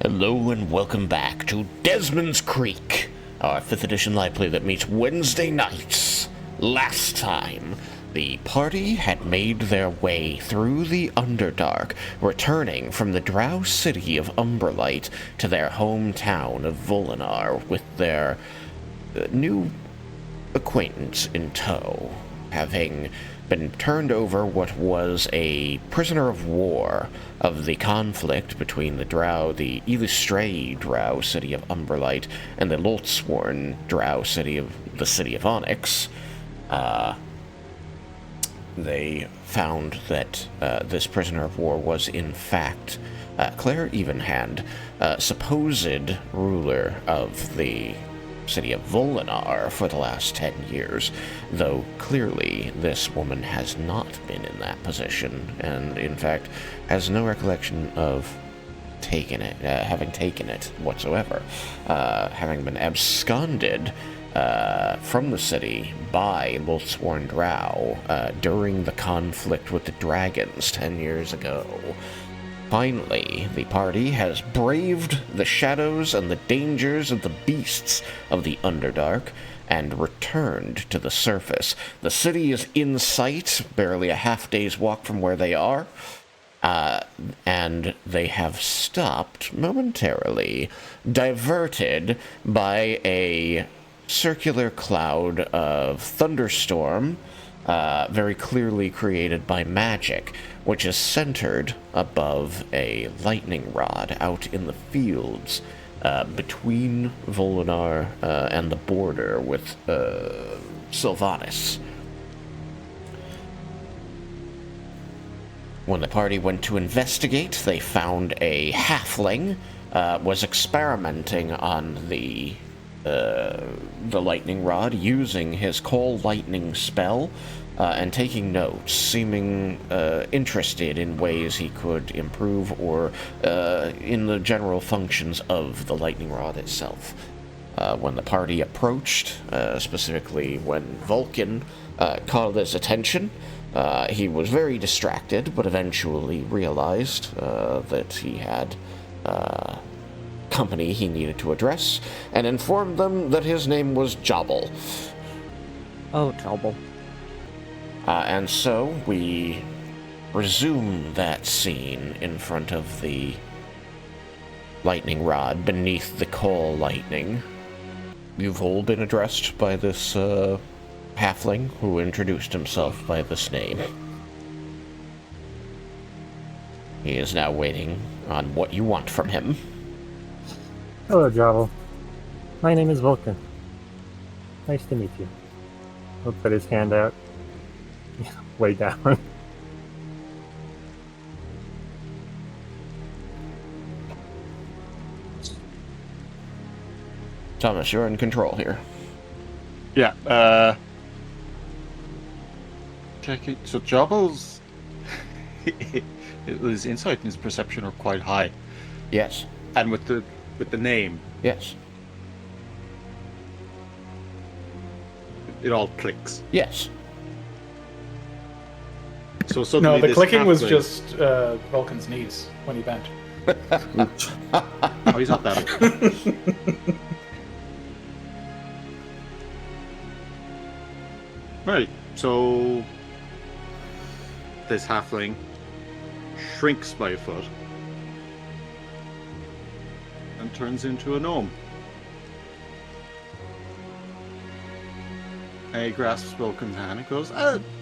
Hello and welcome back to Desmin's Creek, our 5th edition live play that meets Wednesday nights. Last time, the party had made their way through the Underdark, returning from the drow city of Umberlight to their hometown of Volinar with their new acquaintance in tow, having been turned over what was a prisoner of war of the conflict between the Illustrae drow city of Umberlight and the Loltsworn drow city of the city of Onyx. They found that this prisoner of war was in fact Claire Evenhand, supposed ruler of the city of Volinar for the last 10 years, though clearly this woman has not been in that position, and in fact has no recollection of having taken it whatsoever, having been absconded from the city by Loltsworn drow during the conflict with the dragons 10 years ago. Finally, the party has braved the shadows and the dangers of the beasts of the Underdark and returned to the surface. The city is in sight, barely a half-day's walk from where they are, and they have stopped momentarily, diverted by a circular cloud of thunderstorm, very clearly created by magic, which is centered above a lightning rod out in the fields between Volinar and the border with Sylvanas. When the party went to investigate, they found a halfling was experimenting on the lightning rod using his call lightning spell and taking notes, seeming interested in ways he could improve or in the general functions of the lightning rod itself. When the party approached, specifically when Vulcan called his attention, he was very distracted, but eventually realized that he had company he needed to address, and informed them that his name was Jobble. Oh, Jobble. And so we resume that scene in front of the lightning rod beneath the coal lightning. You've all been addressed by this halfling who introduced himself by this name. He is now waiting on what you want from him. Hello, Jobble. My name is Vulcan. Nice to meet you. He'll put his hand out. Way down. Thomas, you're in control here. Yeah, checking. So Jobble's his insight and his perception are quite high. Yes. And with the name, Yes. it all clicks. Yes. So suddenly No, the this clicking was halfling- just Vulcan's knees when he bent. Oh, he's not that old. Right, so this halfling shrinks by a foot and turns into a gnome. And he grasps Vulcan's hand and goes,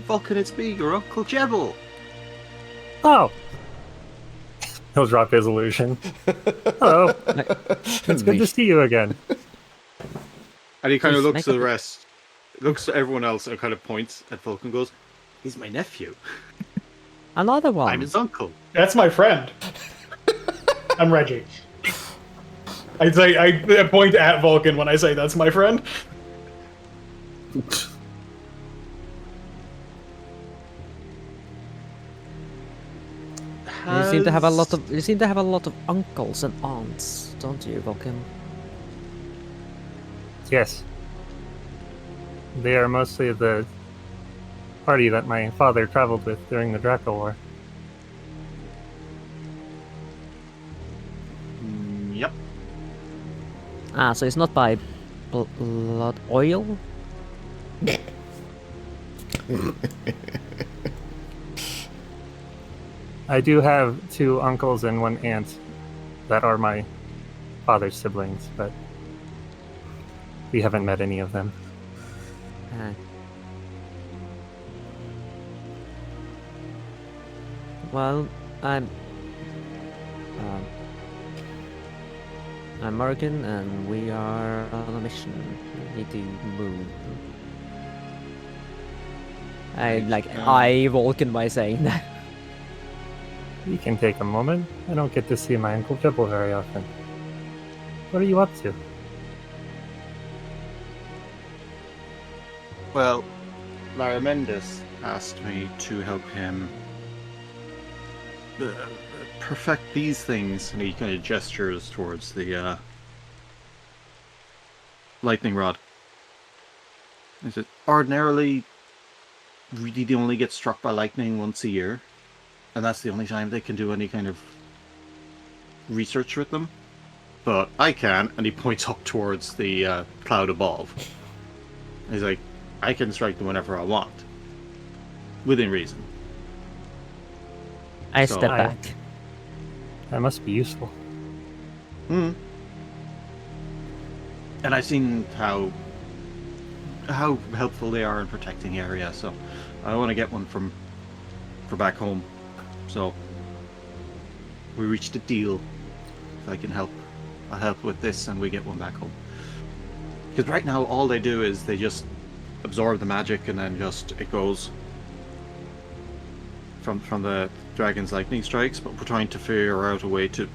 Vulcan, it's me, your Uncle Jebble. Oh! He'll drop his illusion. Hello. It's good to see you again. And he kind of Please looks make to the a- rest, looks to everyone else and kind of points at Vulcan and goes, he's my nephew. Another one. I'm his uncle. That's my friend. I'm Reggie. I point at Vulcan when I say that's my friend. You seem to have a lot of uncles and aunts, don't you, Vulcan? Yes. They are mostly the party that my father traveled with during the Draco War. Ah, so it's not by blood oil? I do have 2 uncles and 1 aunt that are my father's siblings, but we haven't met any of them. Ah. Well, I'm Morgan, and we are on a mission. We need to move. I Vulcan by saying that. We can take a moment. I don't get to see my Uncle Jobble very often. What are you up to? Well, Lara Mendes asked me to help him perfect these things, and he kind of gestures towards the lightning rod. He said, ordinarily, really they only get struck by lightning once a year, and that's the only time they can do any kind of research with them. But I can, and he points up towards the cloud above. He's like, I can strike them whenever I want, within reason. I So step I- back. That must be useful. And I've seen how helpful they are in protecting the area, so I want to get one for back home. So we reached a deal. If I can help, I'll help with this, and we get one back home. Because right now all they do is they just absorb the magic, and then just it goes from the dragon's lightning strikes. But we're trying to figure out a way to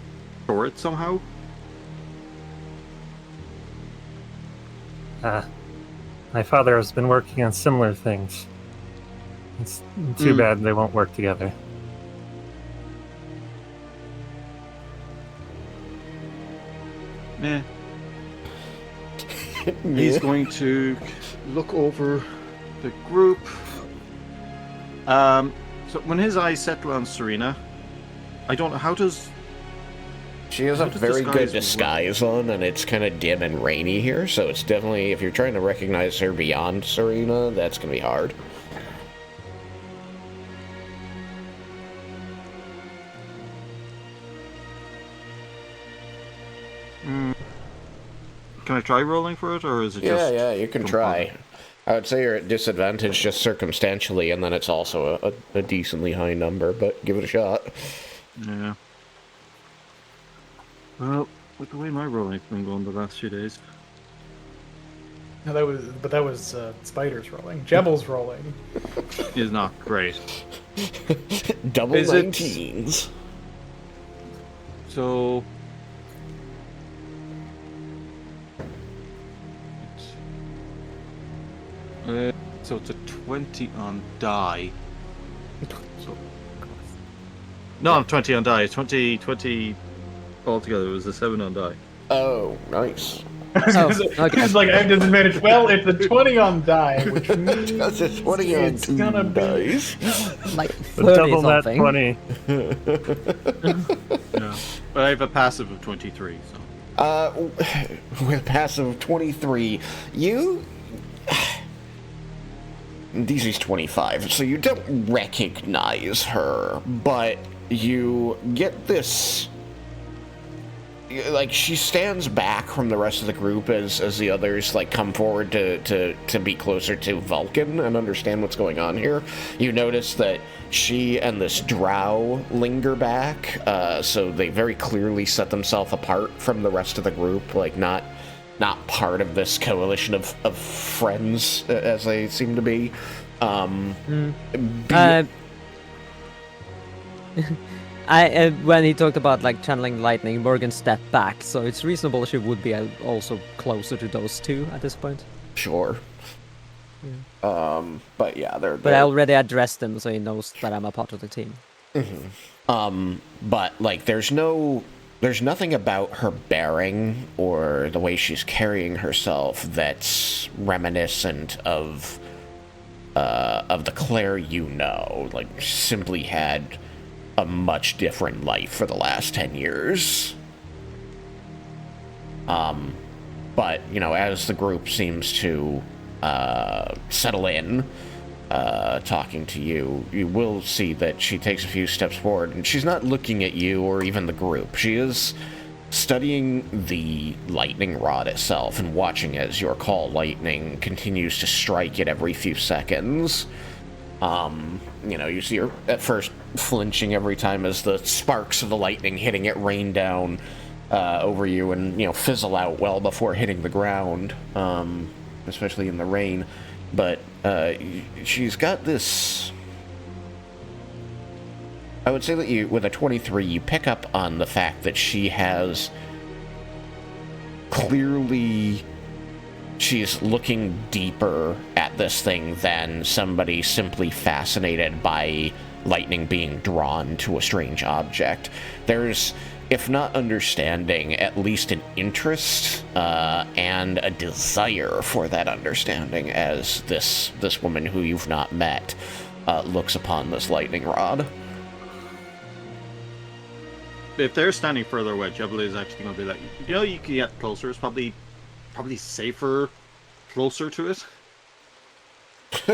store it somehow. My father has been working on similar things. It's too bad they won't work together. Yeah. He's going to look over the group. So when his eyes settle on Serena, I don't know, how does... She has a How does very good disguise disguise on, and it's kind of dim and rainy here, so it's definitely, if you're trying to recognize her beyond Serena, that's going to be hard. Can I try rolling for it, or is it just... Yeah, you can try. I would say you're at disadvantage just circumstantially, and then it's also a decently high number, but give it a shot. Yeah. Well, with the way my rolling's been going the last few days. No, that was Spider's rolling. Jobble's rolling. Is not great. Double Is it- 19s. So... so it's a 20 on die. So... No, I'm 20 on die. 20 altogether. It was a 7 on die. Oh, nice. Oh, okay. It's like I have disadvantage. Well, it's a 20 on die, which means That's a 20 on it's 2 gonna be dice. Like But 30 double that something. 20. Yeah. But I have a passive of 23, so... With a passive of 23, you... DC's 25, so you don't recognize her, but you get this... Like, she stands back from the rest of the group as the others, like, come forward to be closer to Vulcan and understand what's going on here. You notice that she and this drow linger back, so they very clearly set themselves apart from the rest of the group, like, not part of this coalition of friends, as they seem to be. When he talked about like channeling lightning, Morgan stepped back, so it's reasonable she would be also closer to those two at this point. Sure. But yeah, they're... But I already addressed them, so he knows that I'm a part of the team. But like, there's nothing about her bearing or the way she's carrying herself that's reminiscent of the Claire you know. Like, she simply had a much different life for the last 10 years. But, you know, as the group seems to settle in, talking to you, you will see that she takes a few steps forward, and she's not looking at you or even the group. She is studying the lightning rod itself and watching as your call lightning continues to strike it every few seconds. You know, you see her at first flinching every time as the sparks of the lightning hitting it rain down over you and, you know, fizzle out well before hitting the ground, especially in the rain. But she's got this... I would say that you, with a 23, you pick up on the fact that she has clearly... She's looking deeper at this thing than somebody simply fascinated by lightning being drawn to a strange object. There's, if not understanding, at least an interest and a desire for that understanding as this woman who you've not met looks upon this lightning rod. If they're standing further away, Jobble is actually going to be like, you know, you can get closer. It's probably safer closer to it.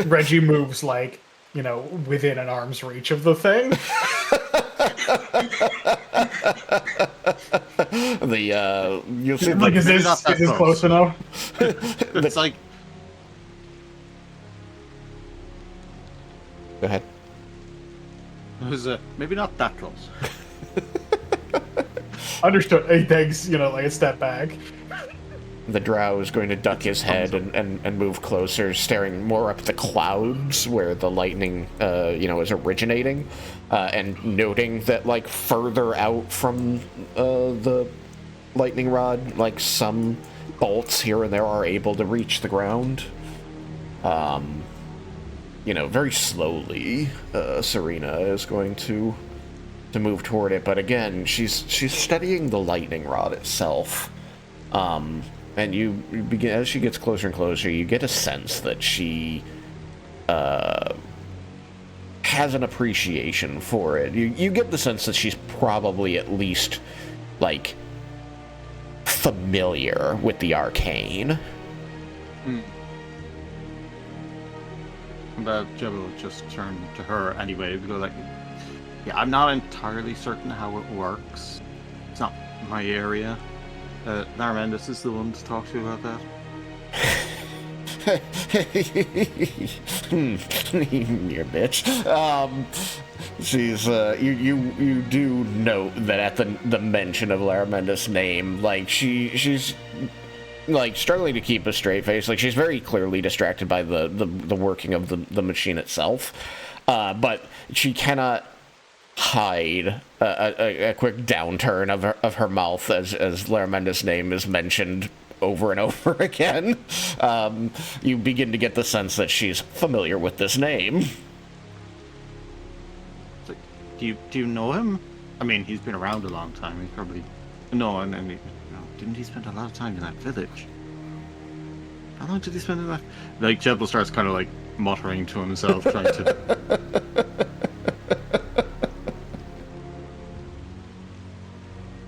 Reggie moves like, you know, within an arm's reach of the thing. You'll see Like, is maybe this not that close enough? It's like, Go ahead. it was maybe not that close. Understood. He takes, you know, like a step back. The drow is going to duck his head and move closer, staring more up at the clouds where the lightning, you know, is originating, and noting that, like, further out from the lightning rod, like, some bolts here and there are able to reach the ground. You know, very slowly, Serena is going to move toward it, but again, she's studying the lightning rod itself. And you begin, as she gets closer and closer, you get a sense that she has an appreciation for it. You get the sense that she's probably at least, like, familiar with the arcane. But Jobble will just turn to her anyway, because, like, yeah, I'm not entirely certain how it works. It's not my area. Narmendis is the one to talk to about that. Your bitch. She's you do note that at the mention of Laramenda's name, like she's like struggling to keep a straight face. Like she's very clearly distracted by the working of the machine itself, but she cannot hide a quick downturn of her mouth as Laramenda's name is mentioned over and over again. You begin to get the sense that she's familiar with this name. Like, do you know him? I mean, he's been around a long time. He's probably and I mean, you know, didn't he spend a lot of time in that village? How long did he spend in that? Like Jebel starts kind of like muttering to himself, trying to.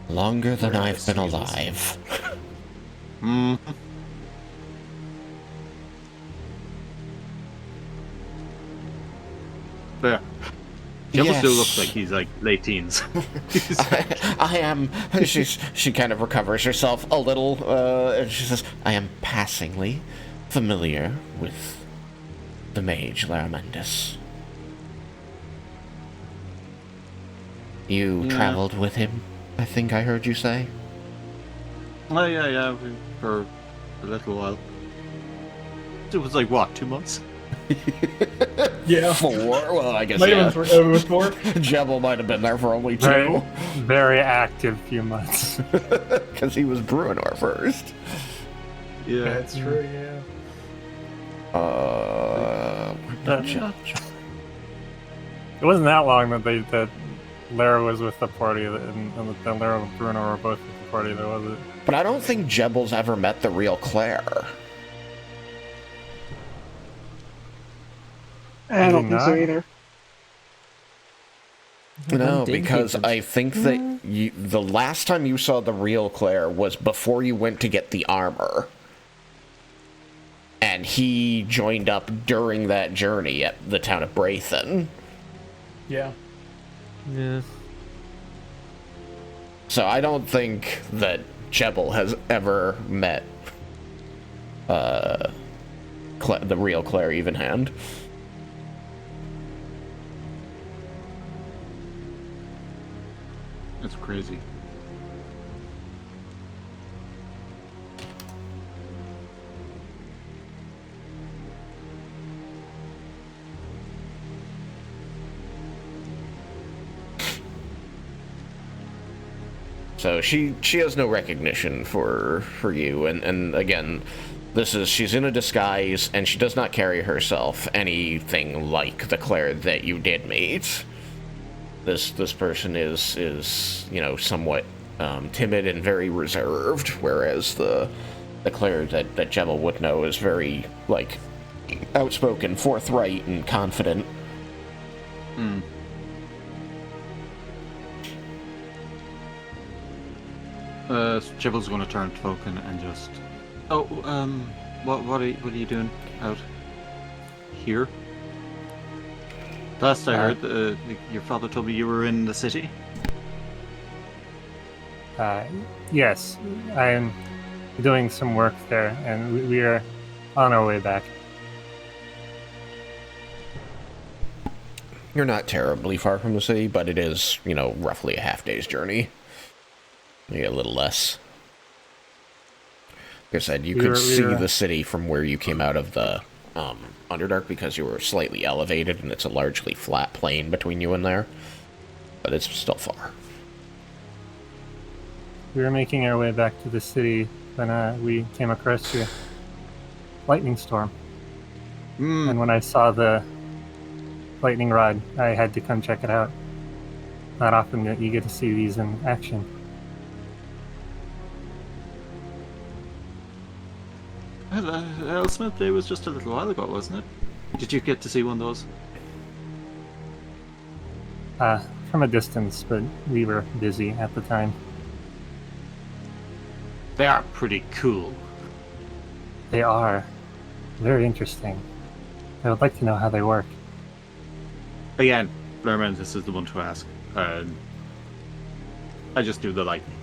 Longer than I've been alive. But yeah. Jebel Yes. still looks like he's like late teens. I am. She kind of recovers herself a little, and she says, "I am passingly familiar with the mage Laramendis. You traveled with him, I think I heard you say." Oh yeah, for a little while. It was like what, 2 months? Yeah. 4? Well, I guess Might yeah. have been, it was 4. Jebel might have been there for only 2. Very, very active few months. Because he was Bruenor first. Yeah. That's true, yeah. It wasn't that long that Lara was with the party, and that Lara and Bruno were both with the party, though, was it? But I don't think Jebel's ever met the real Claire. I don't think so not? either. No, Didn't because keep I think that the last time you saw the real Claire was before you went to get the armor. And he joined up during that journey at the town of Braithen. Yeah. Yeah. So I don't think that Jobble has ever met the real Claire Evenhand. That's crazy. So she has no recognition for you, and again, she's in a disguise, and she does not carry herself anything like the Claire that you did meet. This person is somewhat timid and very reserved, whereas the Claire that Jobble would know is very outspoken, forthright, and confident. Hmm. Jobble's going to turn to Vulcan and just... Oh, what are you doing out here? Last I heard, your father told me you were in the city. Yes, I'm doing some work there, and we are on our way back. You're not terribly far from the city, but it is, roughly a half-day's journey. Maybe a little less. Like I said, you could see the city from where you came out of the Underdark because you were slightly elevated, and it's a largely flat plain between you and there. But it's still far. We were making our way back to the city when we came across your lightning storm. And when I saw the lightning rod, I had to come check it out. Not often that you get to see these in action. Elsmith Day was just a little while ago, wasn't it? Did you get to see one of those? From a distance, but we were busy at the time. They are pretty cool. They are. Very interesting. I would like to know how they work. Again, Blairman, this is the one to ask. I just do the lightning.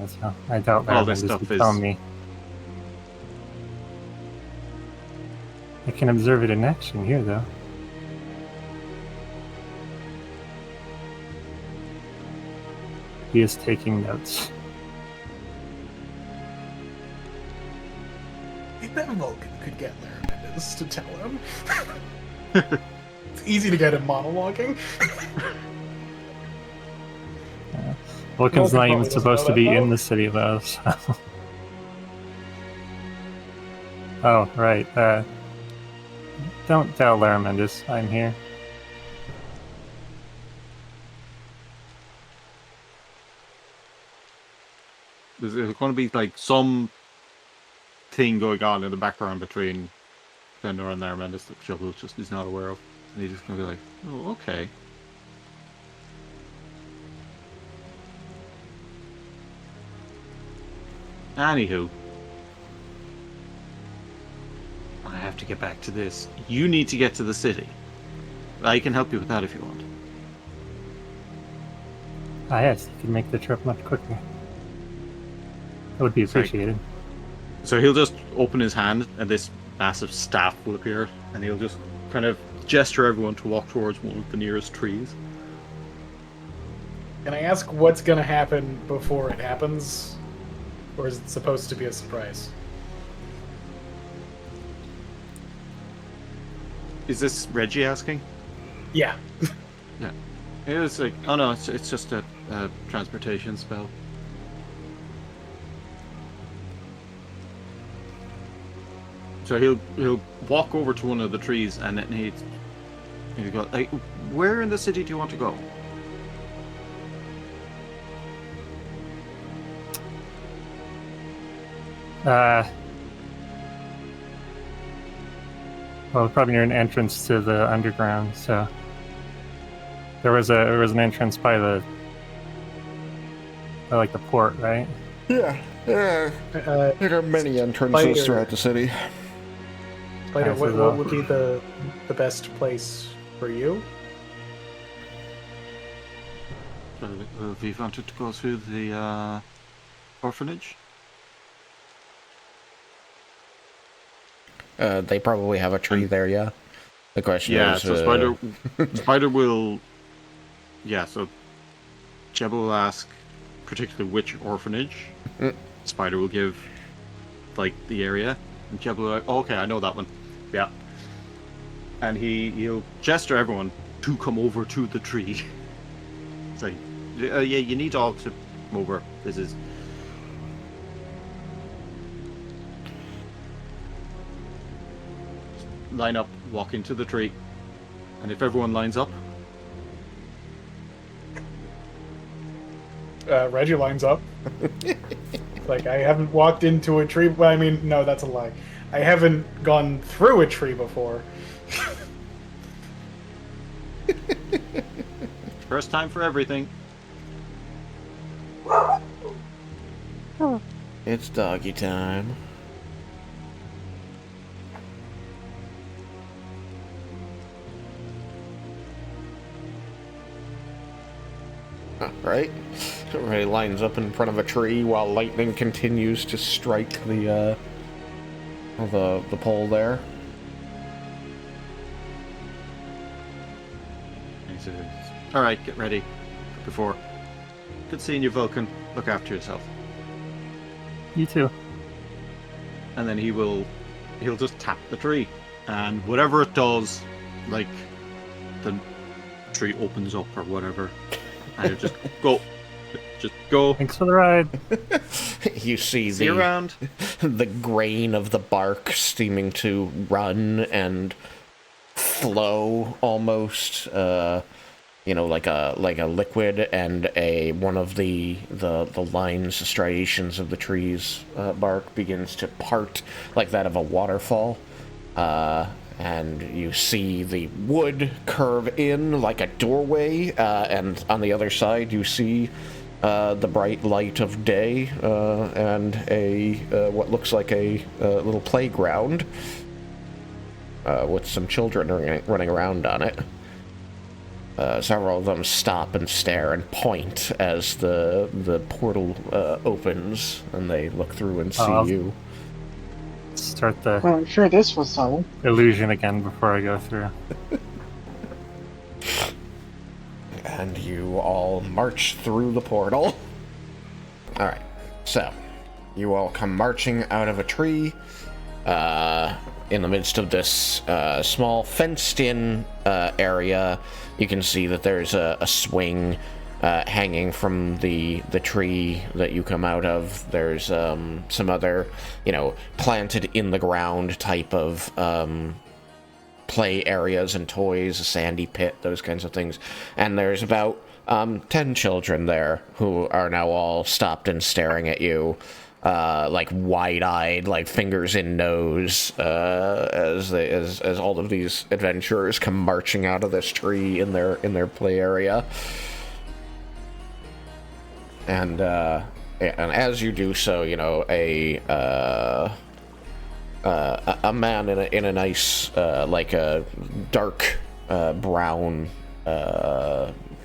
So I doubt All that this stuff tell is... me. I can observe it in action here, though. He is taking notes. I bet Vulcan could get Laramidas to tell him. It's easy to get him monologuing. Vulcan's not even probably supposed to doesn't be know that, in the city, though. So. Oh, right. Don't tell Laramendus I'm here. There's going to be some thing going on in the background between Fenor and Laramentis that Jobble just is not aware of. And he's just going to be like, oh, okay. Anywho. I have to get back to this. You need to get to the city. I can help you with that if you want. Ah, yes, you can make the trip much quicker. That would be appreciated. So he'll just open his hand and this massive staff will appear and he'll just kind of gesture everyone to walk towards one of the nearest trees. Can I ask what's going to happen before it happens? Or is it supposed to be a surprise? Is this Reggie asking? Yeah. Yeah. It's like, oh no, it's just a transportation spell. So he'll walk over to one of the trees and then he'll go, like, where in the city do you want to go? Well, probably near an entrance to the underground, so There was an entrance by like the port, right? Yeah. There are many entrances Spider. throughout the city. Spider, Alright, so what would be the best place for you? If you wanted to go through the orphanage? They probably have a tree there, yeah. The question is... so Spider will... Yeah, so Jobble will ask particularly which orphanage. Spider will give, like, the area. And Jobble will like, oh, okay, I know that one. Yeah. And he'll gesture everyone to come over to the tree. It's like, yeah, you need all to come over. This is... Line up, walk into the tree. And if everyone lines up... Reggie lines up. Like, I haven't walked into a tree. Well, I mean, no, that's a lie. I haven't gone through a tree before. First time for everything. It's doggy time. Right? Everybody lines up in front of a tree while lightning continues to strike the pole there. He says, alright, get ready. Before. Good seeing you, Vulcan. Look after yourself. You too. And then he'll just tap the tree. And whatever it does, like, the tree opens up or whatever. And it just go. Just go. Thanks for the ride. You see See you around. the grain of the bark seeming to run and flow almost, like a liquid, and one of the lines, the striations of the tree's bark begins to part like that of a waterfall. And you see the wood curve in like a doorway, and on the other side you see the bright light of day, and what looks like a little playground with some children running around on it. Several of them stop and stare and point as the portal opens, and they look through and see you. Start the Well, I'm sure this was so. illusion again before I go through. And you all march through the portal. Alright, so you all come marching out of a tree in the midst of this small fenced-in area. You can see that there's a swing hanging from the tree that you come out of. There's some other, planted in the ground type of play areas and toys, a sandy pit, those kinds of things. And there's about 10 children there who are now all stopped and staring at you, like wide-eyed, like fingers in nose, as all of these adventurers come marching out of this tree in their play area. And as you do so, a man in a nice, like a dark brown,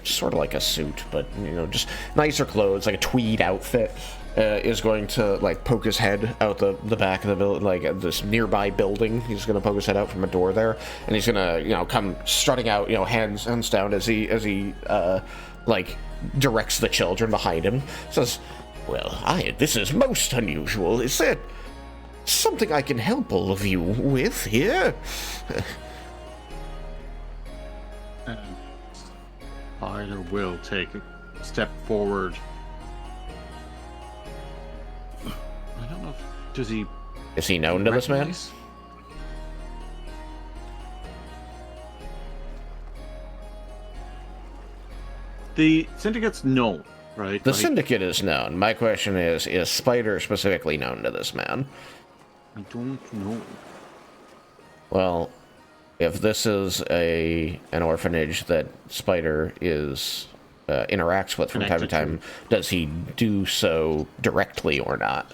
sort of like a suit, but just nicer clothes, like a tweed outfit, is going to like poke his head out the back of the building, like this nearby building. He's going to poke his head out from a door there, and he's going to come strutting out, hands down as he like directs the children behind him. Says, "Well, this is most unusual. Is there something I can help all of you with here?" Spider will take a step forward. I don't know if... Does he... Is he known to this man? recognize? The Syndicate's known, right? The Syndicate is known. My question is Spider specifically known to this man? I don't know. Well, if this is an orphanage that Spider is interacts with from time to time, does he do so directly or not?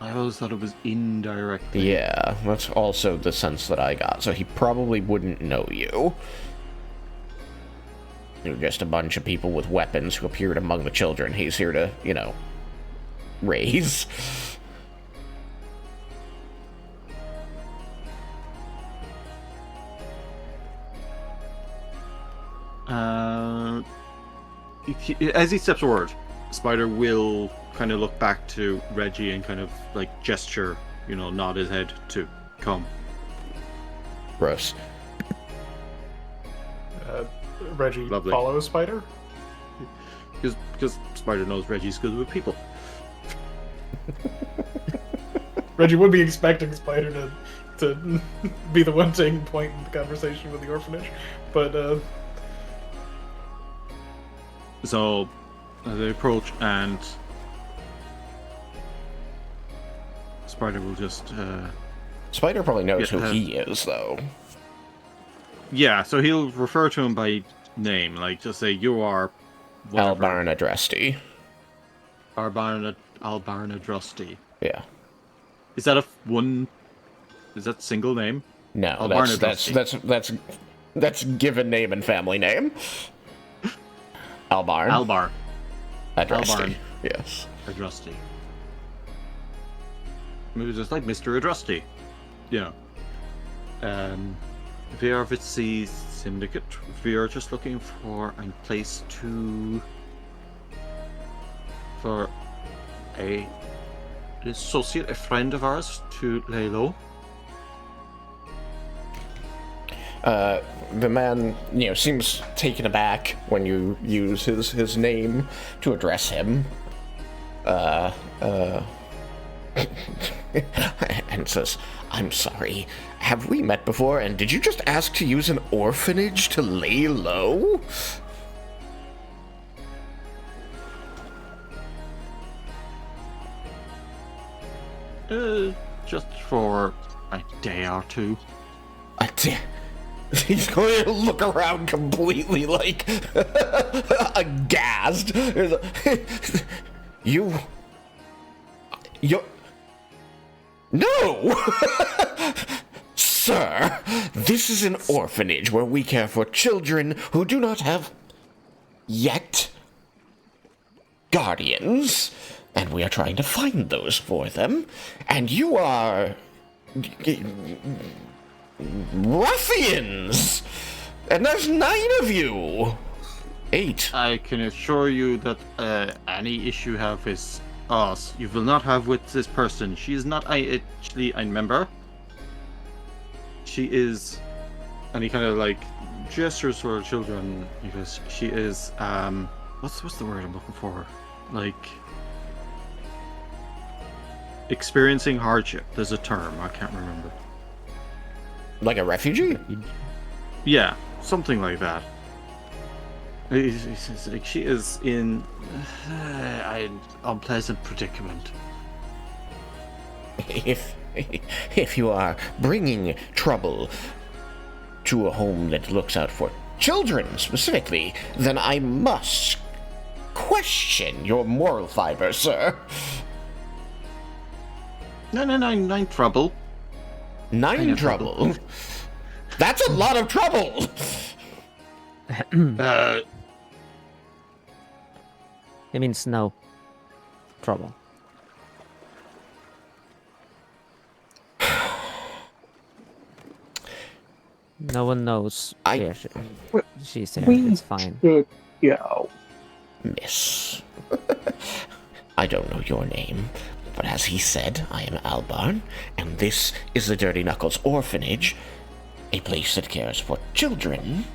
I always thought it was indirectly. Yeah, that's also the sense that I got. So he probably wouldn't know you. You're just a bunch of people with weapons who appeared among the children he's here to, raise. As he steps forward, Spider will kind of look back to Reggie and kind of like gesture, nod his head to come. Gross. Reggie Lovely. follows Spider? Because Spider knows Reggie's good with people. Reggie would be expecting Spider to be the one taking point in the conversation with the orphanage, but So they approach and Spider will just Spider probably knows Yeah, who he is, though. yeah, so he'll refer to him by name, like just say you are whatever. Albarn Adresti. Albarn Adresti. Yeah. Is that is that single name? No, Albarn that's given name and family name. Albarn. Albar Adresti. Albarn. Yes. Adresti. Maybe just like Mr. Adresti. We are with the Syndicate. We are just looking for a place for an associate, a friend of ours to lay low. The man, seems taken aback when you use his name to address him. And says, "I'm sorry. Have we met before? And did you just ask to use an orphanage to lay low?" Just for a day or two. He's going to look around completely like aghast. You're no! Sir, this is an orphanage where we care for children who do not have yet guardians, and we are trying to find those for them, and you are ruffians! And there's 9 of you! 8. I can assure you that any issue you have is us. You will not have with this person. She is not actually a member. She is, and he kind of like gestures for her children because she is what's the word I'm looking for? Like experiencing hardship. There's a term I can't remember. Like a refugee? Yeah, something like that. It's like she is in an unpleasant predicament. If you are bringing trouble to a home that looks out for children specifically, then I must question your moral fiber, sir. 9 trouble. 9 trouble? That's a lot of trouble! It means no trouble. No one knows where she's here. It's fine. Yo. Miss. I don't know your name, but as he said, I am Albarn, and this is the Dirty Knuckles Orphanage, a place that cares for children.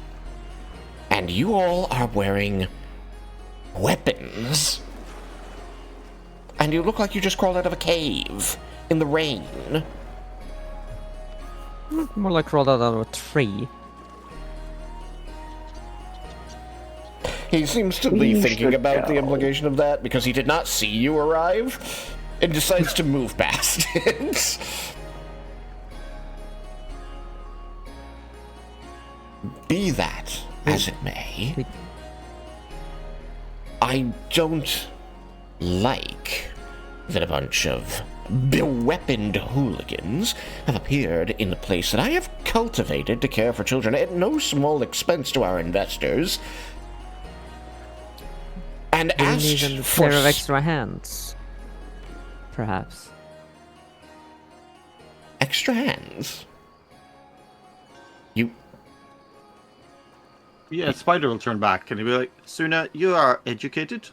And you all are wearing weapons. And you look like you just crawled out of a cave in the rain. More like rolled out of a tree. He seems to be thinking about the implication of that because he did not see you arrive and decides to move past it. Be that as it may, I don't like that a bunch of beweaponed hooligans have appeared in the place that I have cultivated to care for children at no small expense to our investors, and We asked need a for pair of extra hands, perhaps. extra hands. You Yeah, Spider will turn back and he'll be like, Suna, you are educated?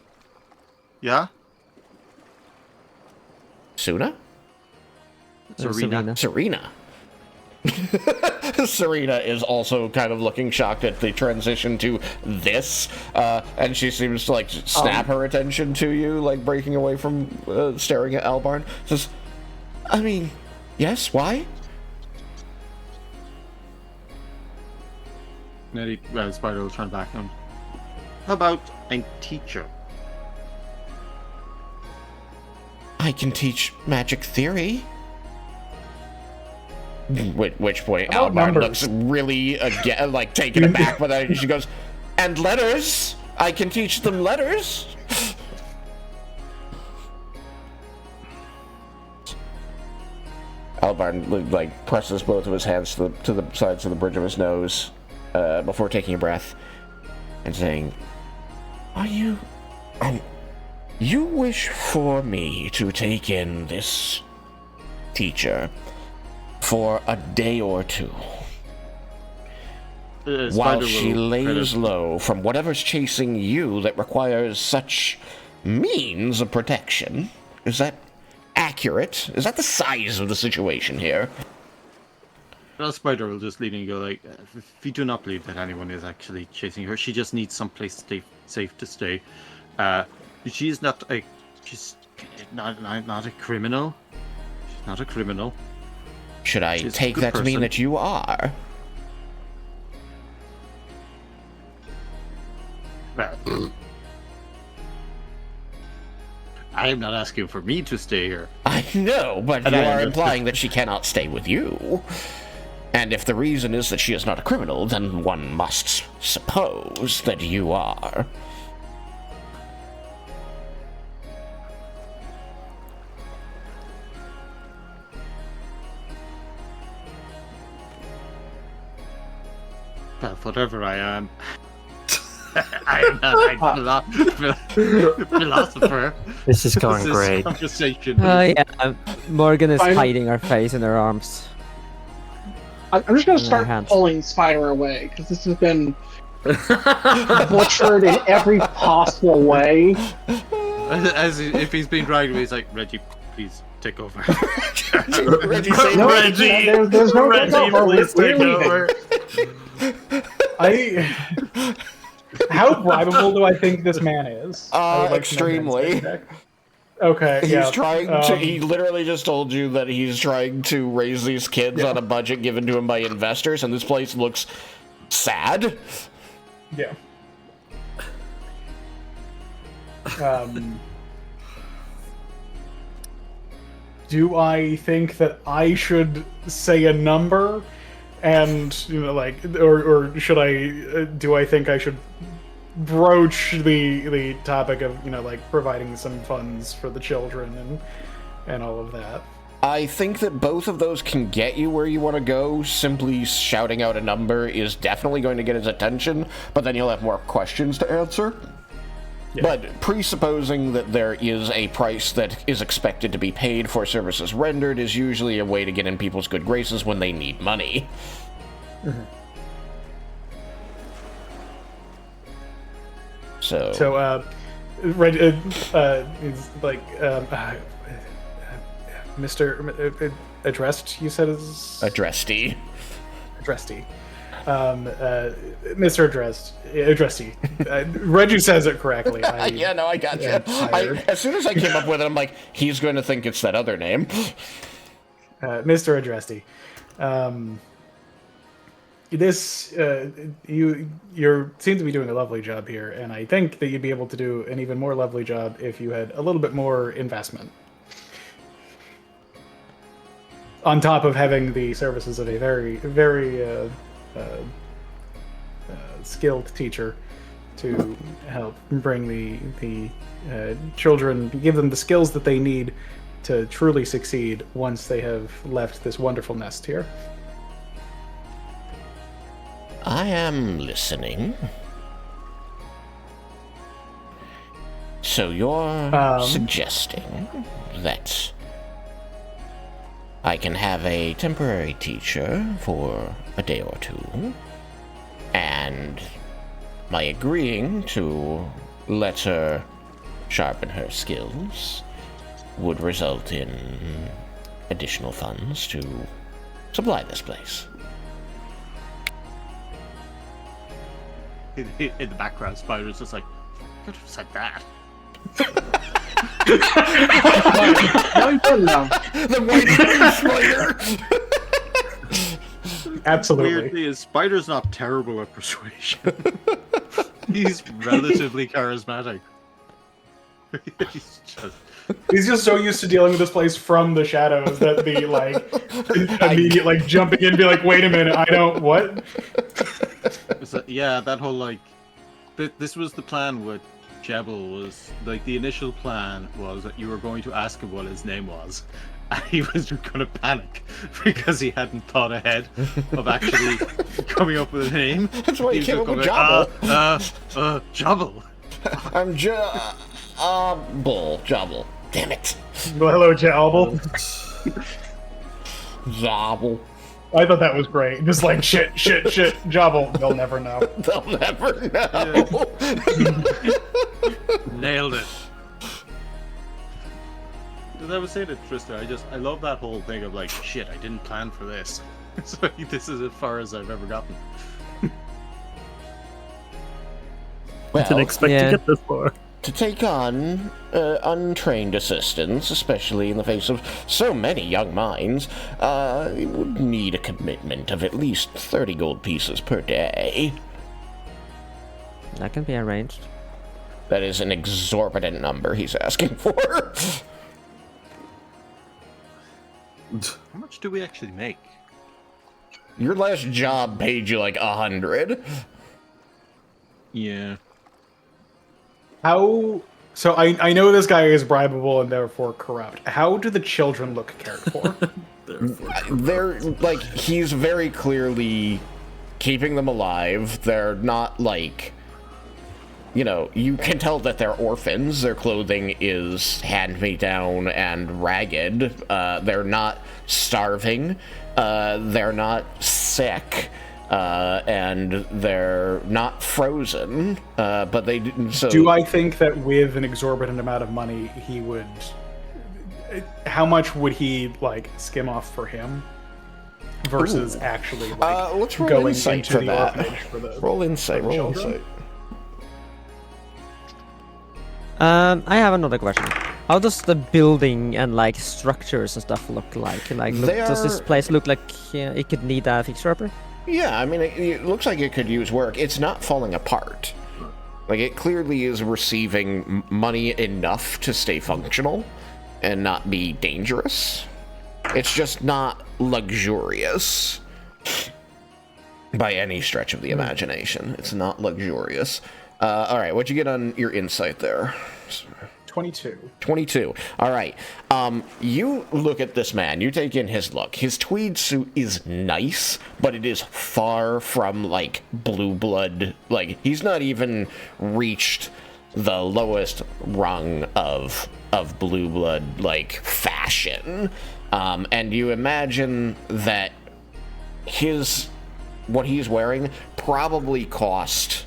Yeah? Suna? Serena. Serena. Serena is also kind of looking shocked at the transition to this, and she seems to like snap her attention to you, like breaking away from staring at Albarn. Says, I mean, yes, why? Spider will turn back and how about a teacher? I can teach magic theory. Which point How about Albarn numbers? looks really like taken aback by that. She goes, and letters. I can teach them letters. Albarn like presses both of his hands to the sides of the bridge of his nose before taking a breath and saying, "Are you? You wish for me to take in this teacher for a day or two, while she lays low from whatever's chasing you that requires such means of protection? Is that accurate? Is that the size of the situation here?" Spider will just lean and go like, we do not believe that anyone is actually chasing her. She just needs some place safe to stay. She's not a criminal. She's not a criminal. Should I She's a take good that to mean person. that you are? Well, I am not asking for me to stay here. I know, but And you I are understand. implying that she cannot stay with you. And if the reason is that she is not a criminal, then one must suppose that you are. Well, whatever I am, I am not a philosopher. This is going This great. conversation. Yeah, Morgan is I'm- hiding her face in her arms. I'm just gonna In their start hands. pulling Spider away because this has been butchered in every possible way. As if he's being dragged away, he's like, Reggie, please take over. Reggie, say No, Reggie. there's no Reggie, takeover. please take We're leaving. How bribable do I think this man is? I would like to make an Extremely. insight check. Okay, He's yeah. trying to. He literally just told you that he's trying to raise these kids on a budget given to him by investors, and this place looks sad. Yeah. Do I think that I should say a number, and like, or should I? Do I think I should broach the topic of like providing some funds for the children and all of that? I think that both of those can get you where you want to go. Simply shouting out a number is definitely going to get his attention, but then you'll have more questions to answer. Yeah. But presupposing that there is a price that is expected to be paid for services rendered is usually a way to get in people's good graces when they need money. So, is like Mr. Addressed. You said is Addressty. Addressty. Mr. Addressty. Reggie says it correctly. Yeah, no, I got you. am tired. As soon as I came up with it, I'm like, he's going to think it's that other name. Mr. Addressty. This you seem to be doing a lovely job here, and I think that you'd be able to do an even more lovely job if you had a little bit more investment. On top of having the services of a very, very skilled teacher to help bring the children, give them the skills that they need to truly succeed once they have left this wonderful nest here. I am listening. So you're suggesting that I can have a temporary teacher for a day or two, and by agreeing to let her sharpen her skills would result in additional funds to supply this place. In the background, Spider's just like, could have said that. No, good enough. The white spider! Absolutely. Weirdly, is Spider's not terrible at persuasion. He's relatively charismatic. He's just so used to dealing with this place from the shadows that the immediate jumping in and be like, wait a minute, I don't what? Yeah, that whole this was the plan with Jobble. Was the initial plan was that you were going to ask him what his name was, and he was going to panic because he hadn't thought ahead of actually coming up with a name. That's why he came up with Jobble. Jobble. I'm Jobble. Damn it. Well, hello, Jobble. Jobble. I thought that was great. Just like shit, Jobble. They'll never know. They'll never know. Nailed it. As I was saying to Trista, I love that whole thing of shit, I didn't plan for this. So this is as far as I've ever gotten. Didn't expect to get this far. To take on untrained assistants, especially in the face of so many young minds, it would need a commitment of at least 30 gold pieces per day. That can be arranged. That is an exorbitant number he's asking for. How much do we actually make? Your last job paid you 100. Yeah. How? So I know this guy is bribable and therefore corrupt. How do the children look cared for? They're he's very clearly keeping them alive. They're not you can tell that they're orphans. Their clothing is hand-me-down and ragged. They're not starving. They're not sick. And they're not frozen, but they didn't. So, do I think that with an exorbitant amount of money, he would? How much would he skim off for him versus actually let's roll going insight into for the that. orphanage for the Roll insight. for the Roll children? insight. I have another question. How does the building and structures and stuff look like? Does this place look like it could need a fixer-upper? Yeah, I mean, it looks like it could use work. It's not falling apart. It clearly is receiving money enough to stay functional and not be dangerous. It's just not luxurious by any stretch of the imagination. It's not luxurious. All right, what'd you get on your insight there? 22. 22. All right. You look at this man. You take in his look. His tweed suit is nice, but it is far from blue blood. He's not even reached the lowest rung of blue blood fashion. And you imagine that what he's wearing probably cost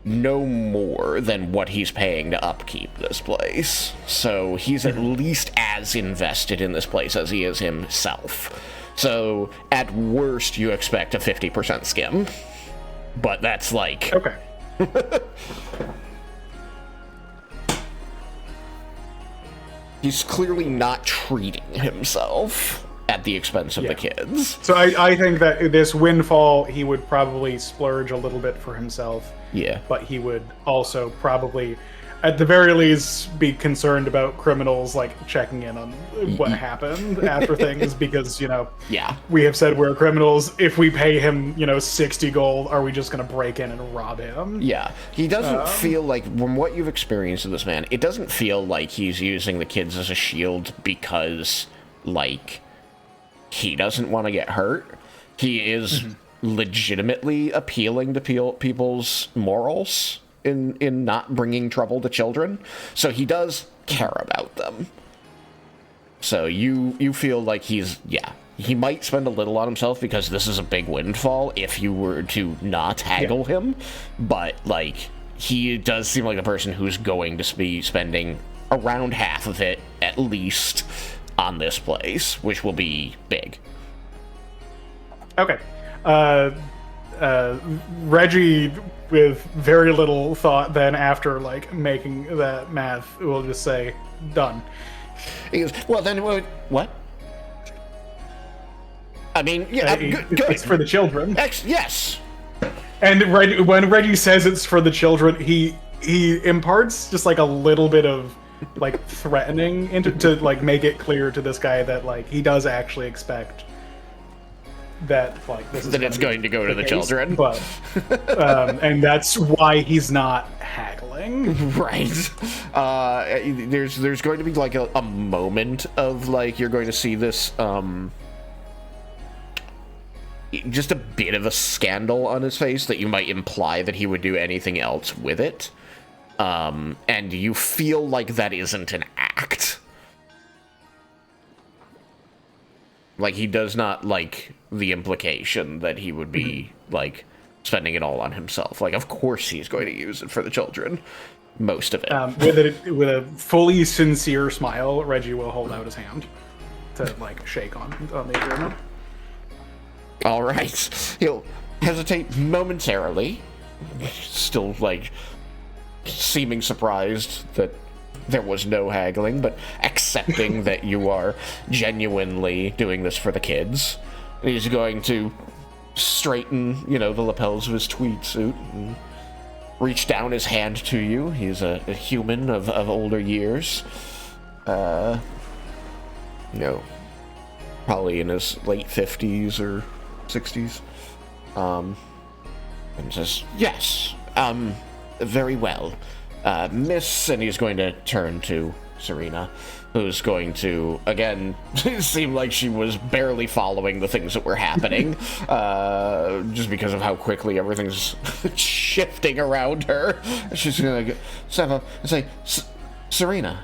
no more than what he's paying to upkeep this place. So he's at least as invested in this place as he is himself. So at worst, you expect a 50% skim. But that's Okay. He's clearly not treating himself at the expense of the kids. So I think that this windfall, he would probably splurge a little bit for himself. Yeah. But he would also probably, at the very least, be concerned about criminals like checking in on what happened after things, because Yeah. we have said we're criminals. If we pay him 60 gold, are we just gonna break in and rob him? Yeah, he doesn't feel like, from what you've experienced of this man, it doesn't feel like he's using the kids as a shield because, like, he doesn't want to get hurt. He is legitimately appealing to people's morals in not bringing trouble to children. So he does care about them. So you feel like he might spend a little on himself because this is a big windfall if you were to not haggle him, but, like, he does seem like the person who's going to be spending around half of it, at least, on this place, which will be big. Okay. Reggie, with very little thought, then after like making that math, will just say, "Done." He goes, well, then what? I mean, yeah, good. It's for the children. Yes. And when Reggie says it's for the children, he imparts just like a little bit of like threatening to like make it clear to this guy that like he does actually expect that like this is that it's going to go to the children, but and that's why he's not haggling. Right. There's going to be like a moment of like you're going to see this just a bit of a scandal on his face that you might imply that he would do anything else with it, and you feel like that isn't an act. Like, he does not like the implication that he would be, like, spending it all on himself. Like, of course he's going to use it for the children. Most of it. With a fully sincere smile, Reggie will hold out his hand to, like, shake on the agreement. All right. He'll hesitate momentarily, still, like, seeming surprised that there was no haggling, but accepting that you are genuinely doing this for the kids. And he's going to straighten, the lapels of his tweed suit and reach down his hand to you. He's a human of older years. Probably in his late 50s or 60s. And says, yes, very well. Miss, and he's going to turn to Serena, who's going to, again, seem like she was barely following the things that were happening, just because of how quickly everything's shifting around her. She's going to step up and say, Serena.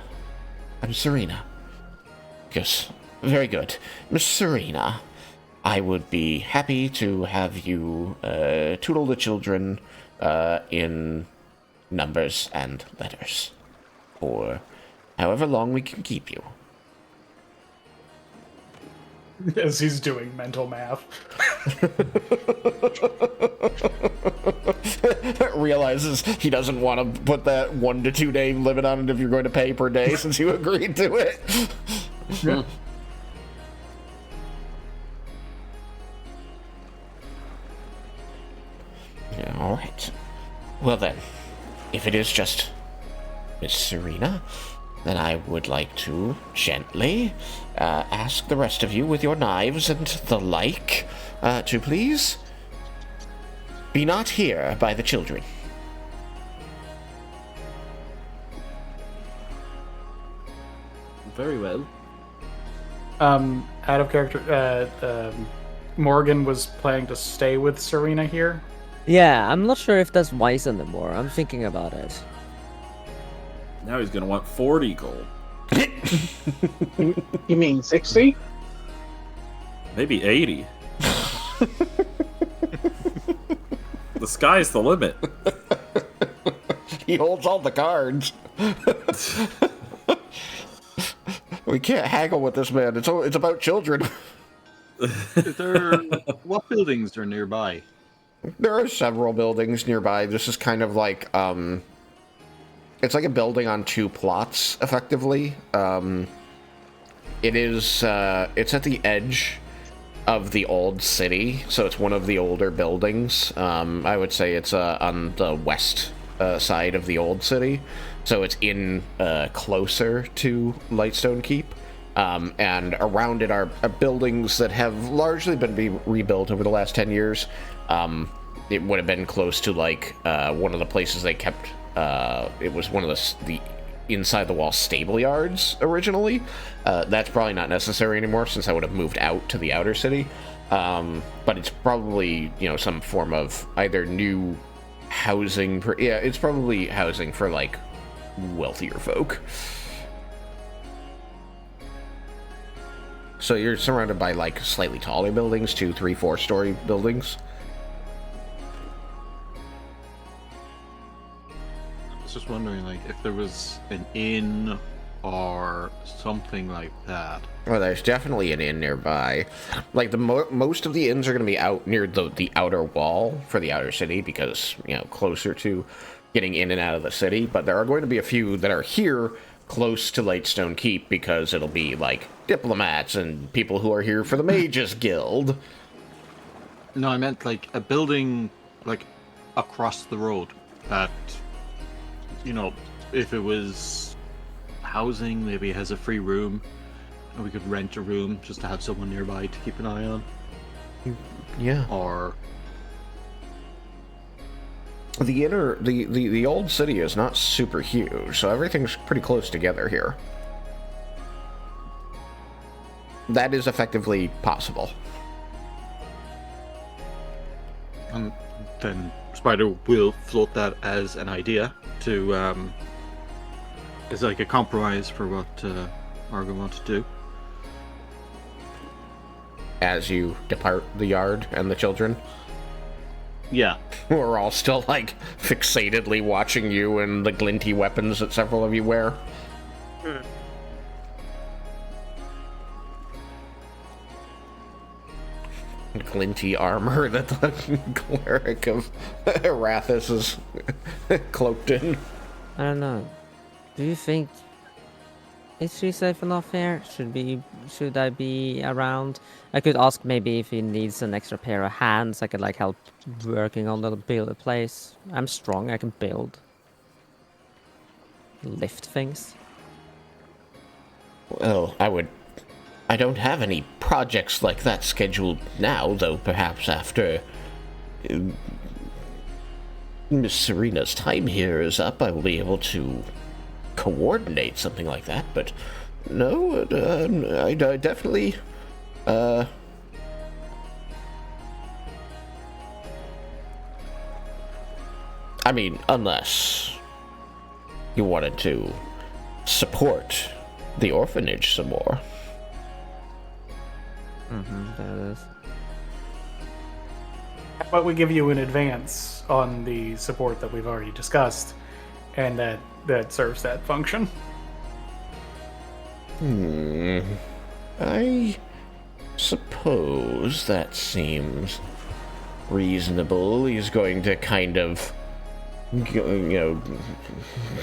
I'm Serena. Yes, very good. Miss Serena, I would be happy to have you tutor the children in numbers and letters for however long we can keep you. As he's doing mental math. Realizes he doesn't want to put that 1 to 2 day limit on it if you're going to pay per day since you agreed to it. Yeah, all right. Well then, if it is just Miss Serena, then I would like to gently ask the rest of you with your knives and the like to please be not here by the children. Very well. Out of character, Morgan was planning to stay with Serena here. Yeah, I'm not sure if that's wise anymore. I'm thinking about it. Now he's gonna want 40 gold. You mean 60? Maybe 80. The sky's the limit. He holds all the cards. We can't haggle with this man. It's about children. What buildings are nearby? There are several buildings nearby. This is kind of like, it's like a building on 2 plots, effectively. It's at the edge of the old city, so it's one of the older buildings. I would say it's on the west side of the old city, so it's in closer to Lightstone Keep. And around it are buildings that have largely been rebuilt over the last 10 years. It would have been close to like one of the places they kept. It was one of the inside the wall stable yards originally. That's probably not necessary anymore since I would have moved out to the outer city. But it's probably, some form of either new housing. It's probably housing for like wealthier folk. So you're surrounded by like slightly taller buildings, 2, 3, 4-story buildings. I was just wondering, like, if there was an inn or something like that. Well, there's definitely an inn nearby. Like, most of the inns are going to be out near the outer wall for the outer city because, closer to getting in and out of the city. But there are going to be a few that are here close to Lightstone Keep because it'll be, like, diplomats and people who are here for the Mages Guild. No, I meant, like, a building, like, across the road that, if it was housing, maybe it has a free room, and we could rent a room just to have someone nearby to keep an eye on. Yeah. Or the old city is not super huge, so everything's pretty close together here. That is effectively possible. And then Spider will float that as an idea to, as like a compromise for what Argo wants to do. As you depart the yard and the children. Yeah. We're all still, like, fixatedly watching you and the glinty weapons that several of you wear. Glinty armor that the cleric of Arathis is cloaked in. I don't know. Do you think... Is she safe enough here? Should I be around? I could ask maybe if he needs an extra pair of hands. I could like help working on the build place. I'm strong. I can build, lift things. Well, I don't have any projects like that scheduled now, though perhaps after Miss Serena's time here is up, I will be able to coordinate something like that, but no, I definitely, I mean, unless you wanted to support the orphanage some more. There it is. How about we give you an advance on the support that we've already discussed, and that serves that function? I suppose that seems reasonable. He's going to kind of,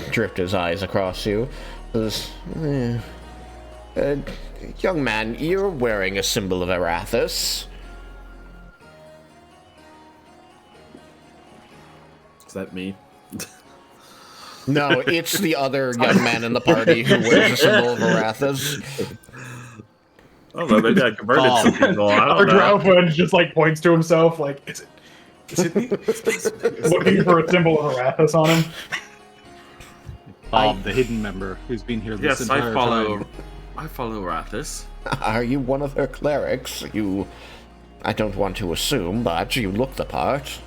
drift his eyes across you. Young man, you're wearing a symbol of Arathis. Is that me? No, it's the other young man in the party who wears a symbol of Arathis. I don't know, maybe I converted some people. I don't know. Alpha just like points to himself, like, is it me? Looking for a symbol of Arathis on him. Bob, the hidden member who's been here this entire time. I follow Arathis. Are you one of her clerics? I don't want to assume, but you look the part.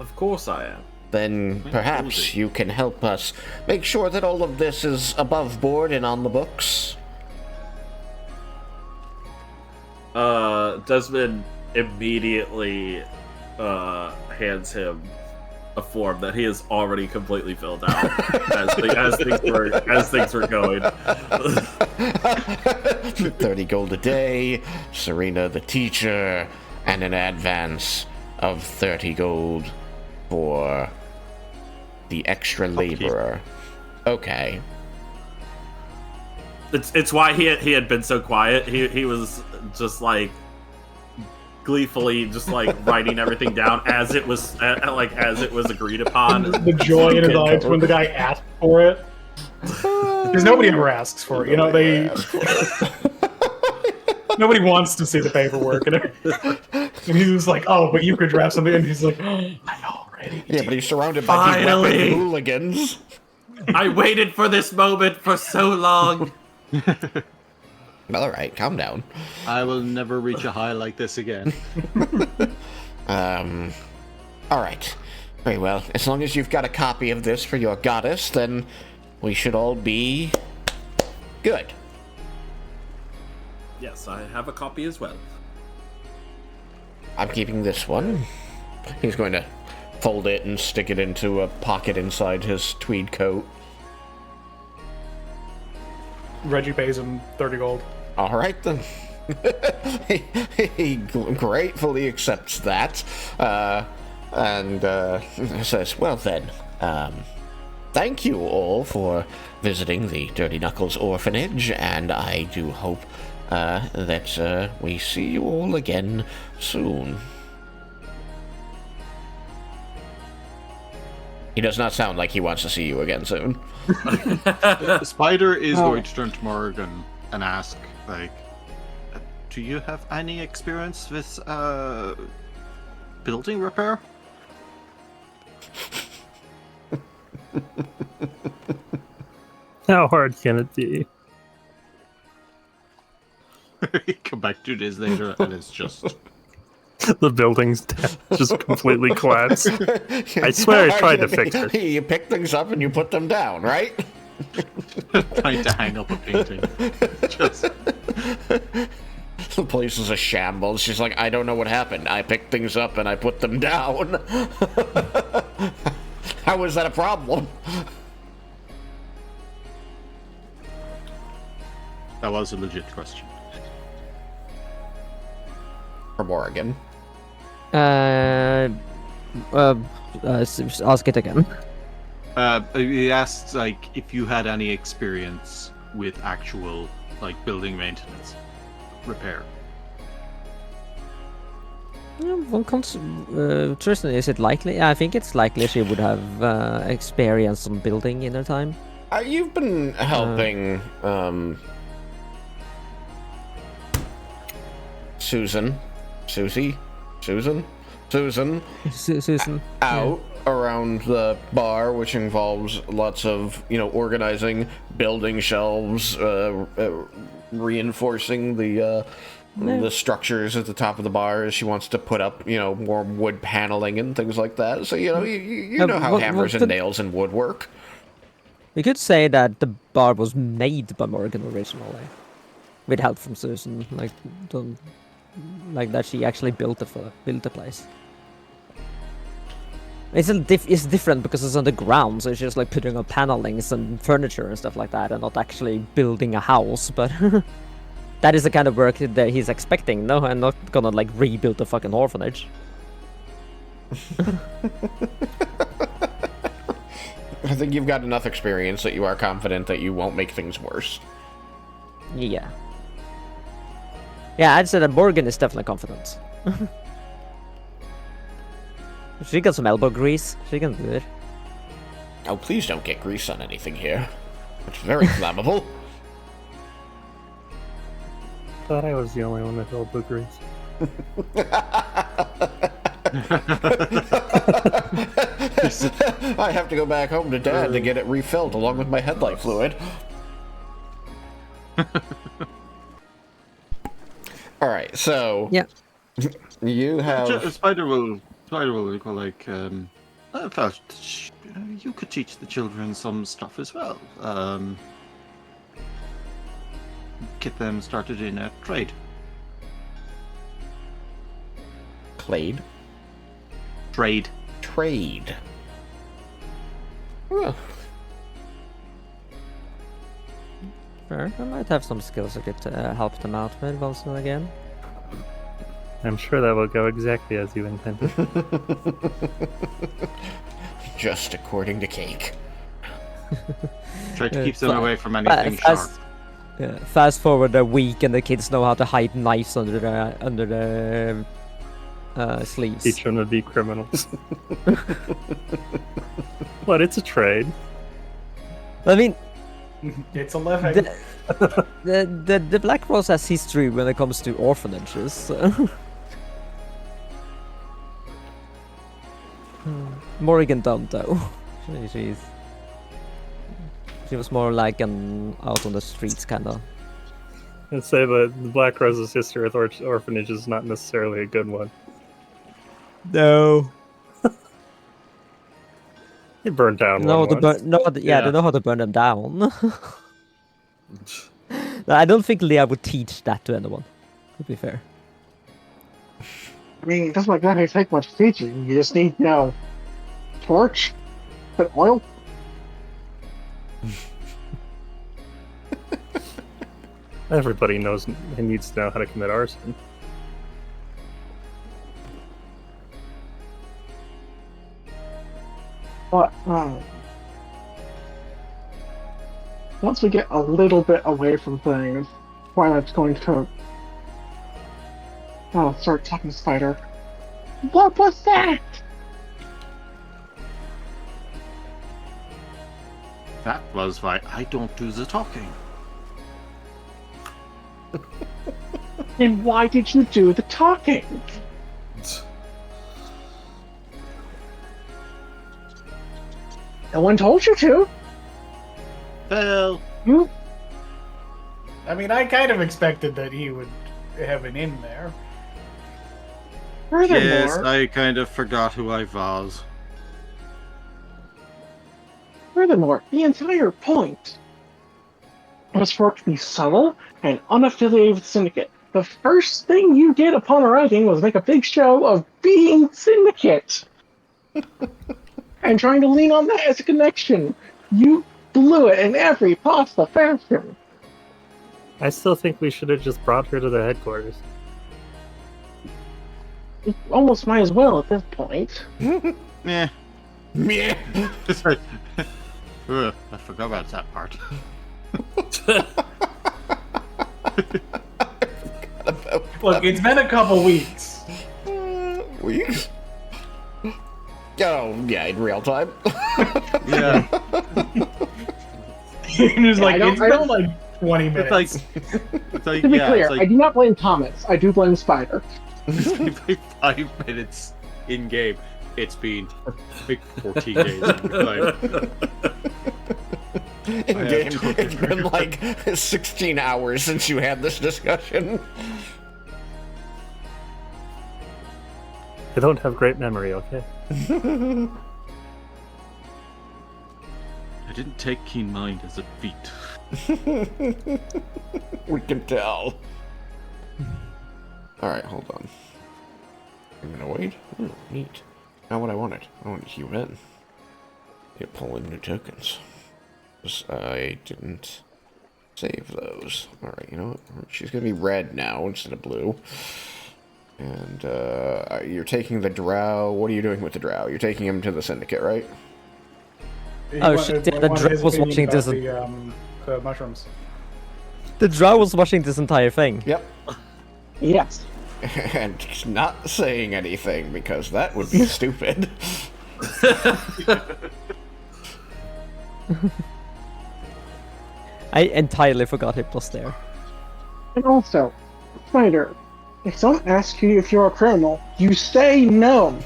Of course I am. Then perhaps you can help us make sure that all of this is above board and on the books. Desmin immediately hands him a form that he has already completely filled out as things were going. 30 gold a day, Serena the teacher, and an advance of 30 gold for the extra laborer. Okay. It's why he had been so quiet. He was just like gleefully just like writing everything down as it was as it was agreed upon. The joy in his eyes when the guy asked for it. Because nobody ever asks for it. You know, nobody wants to see the paperwork. And he was like, oh, but you could draft something. And he's like, I already Yeah, but he's surrounded by Finally. weapon hooligans. I waited for this moment for so long. All right, calm down. I will never reach a high like this again. All right. Very well. As long as you've got a copy of this for your goddess, then we should all be good. Yes, I have a copy as well. I'm keeping this one. He's going to fold it and stick it into a pocket inside his tweed coat. Reggie pays him 30 gold. All right, then. he gratefully accepts that, and says, well then, thank you all for visiting the Dirty Knuckles orphanage, and I do hope that we see you all again soon. He does not sound like he wants to see you again soon. Spider is going to turn to Morgan and ask, like, do you have any experience with building repair? How hard can it be? Come back 2 days later and it's just... The building's just completely collapsed. I swear I tried to fix it. You pick things up and you put them down, right? trying to hang up a painting. Just... The place is a shambles. She's like, I don't know what happened. I picked things up and I put them down. How is that a problem? That was a legit question. For Morgan. Ask it again. He asked, like, if you had any experience with actual, like, building maintenance, repair. Well, Tristan, is it likely? I think it's likely she would have experience on building in her time. You've been helping Susan out around the bar, which involves lots of, organizing, building shelves, reinforcing the structures at the top of the bar. She wants to put up, more wood paneling and things like that. So, you know how hammers and nails and wood work. We could say that the bar was made by Morgan originally, with help from Susan, like that she actually built the place. It's different because it's on the ground, so it's just like putting up panelings and furniture and stuff like that, and not actually building a house. But that is the kind of work that he's expecting. No, I'm not gonna like rebuild the fucking orphanage. I think you've got enough experience that you are confident that you won't make things worse. Yeah. Yeah, I'd say that Morgan is definitely confident. She got some elbow grease. She can do it. Oh, please don't get grease on anything here. It's very flammable. Thought I was the only one with elbow grease. I have to go back home to Dad to get it refilled along with my headlight fluid. Alright, so... Yeah. You have... Spider will go like, I thought you could teach the children some stuff as well. Get them started in a trade. Trade? Trade. Huh. Sure, I might have some skills I could help them out with once and again. I'm sure that will go exactly as you intended. Just according to Cake. Try to keep them away from anything sharp. Fast forward a week and the kids know how to hide knives under the sleeves. Teach them to be criminals. But it's a trade. I mean, It's a living. the Black Rose has history when it comes to orphanages. So. Morrigan don't though. She was more like an out on the streets kind of. I'd say that the Black Rose's history with orphanage is not necessarily a good one. No. They burned down No, one once. they know how to burn them down. I don't think Leah would teach that to anyone. To be fair. I mean, it doesn't exactly take much teaching. You just need, torch, put oil. Everybody knows and needs to know how to commit arson. But once we get a little bit away from things, Twilight's going to start talking to Spider. What was that? That was why I don't do the talking. And why did you do the talking? No one told you to. Well, I mean, I kind of expected that he would have an in there. Furthermore, yes, I kind of forgot who I was. Furthermore, the entire point was for it to be subtle and unaffiliated with Syndicate. The first thing you did upon arriving was make a big show of being Syndicate and trying to lean on that as a connection. You blew it in every possible fashion. I still think we should have just brought her to the headquarters. You almost might as well at this point. Meh. Yeah. Ugh, I forgot about that part. Look, it's been a couple weeks. Weeks? Oh, yeah, in real time. Yeah. It's like, I it's been like 20 minutes. It's like To be yeah, clear, it's like I do not blame Thomas. I do blame Spider. it's been 5 minutes in game. It's been like 14 days in real time. In game, it's been like 16 hours since you had this discussion. I don't have great memory, okay? I didn't take keen mind as a feat. We can tell. Alright, hold on. I'm gonna wait. Oh, neat. Not what I wanted. I wanted human. Need to pull in new tokens. I didn't save those. Alright, you know what? She's gonna be red now instead of blue. And, you're taking the drow. What are you doing with the drow? You're taking him to the Syndicate, right? Oh shit, the drow was watching this. The mushrooms. The drow was watching this entire thing. Yep. Yes. And not saying anything, because that would be stupid. I entirely forgot it was there. And also, Spider, if someone asks you if you're a criminal, you say no.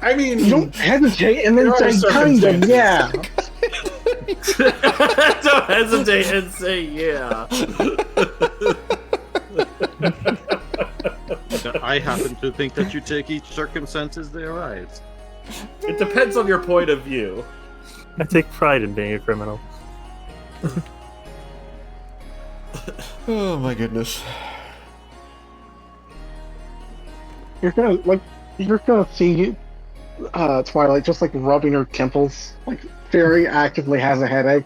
I mean, You don't hesitate and then There are say kind of, circumstances. yeah. Don't hesitate and say yeah. I happen to think that you take each circumstance as they arise. It depends on your point of view. I take pride in being a criminal. Oh my goodness. You're gonna see Twilight just like rubbing her temples, like very actively has a headache.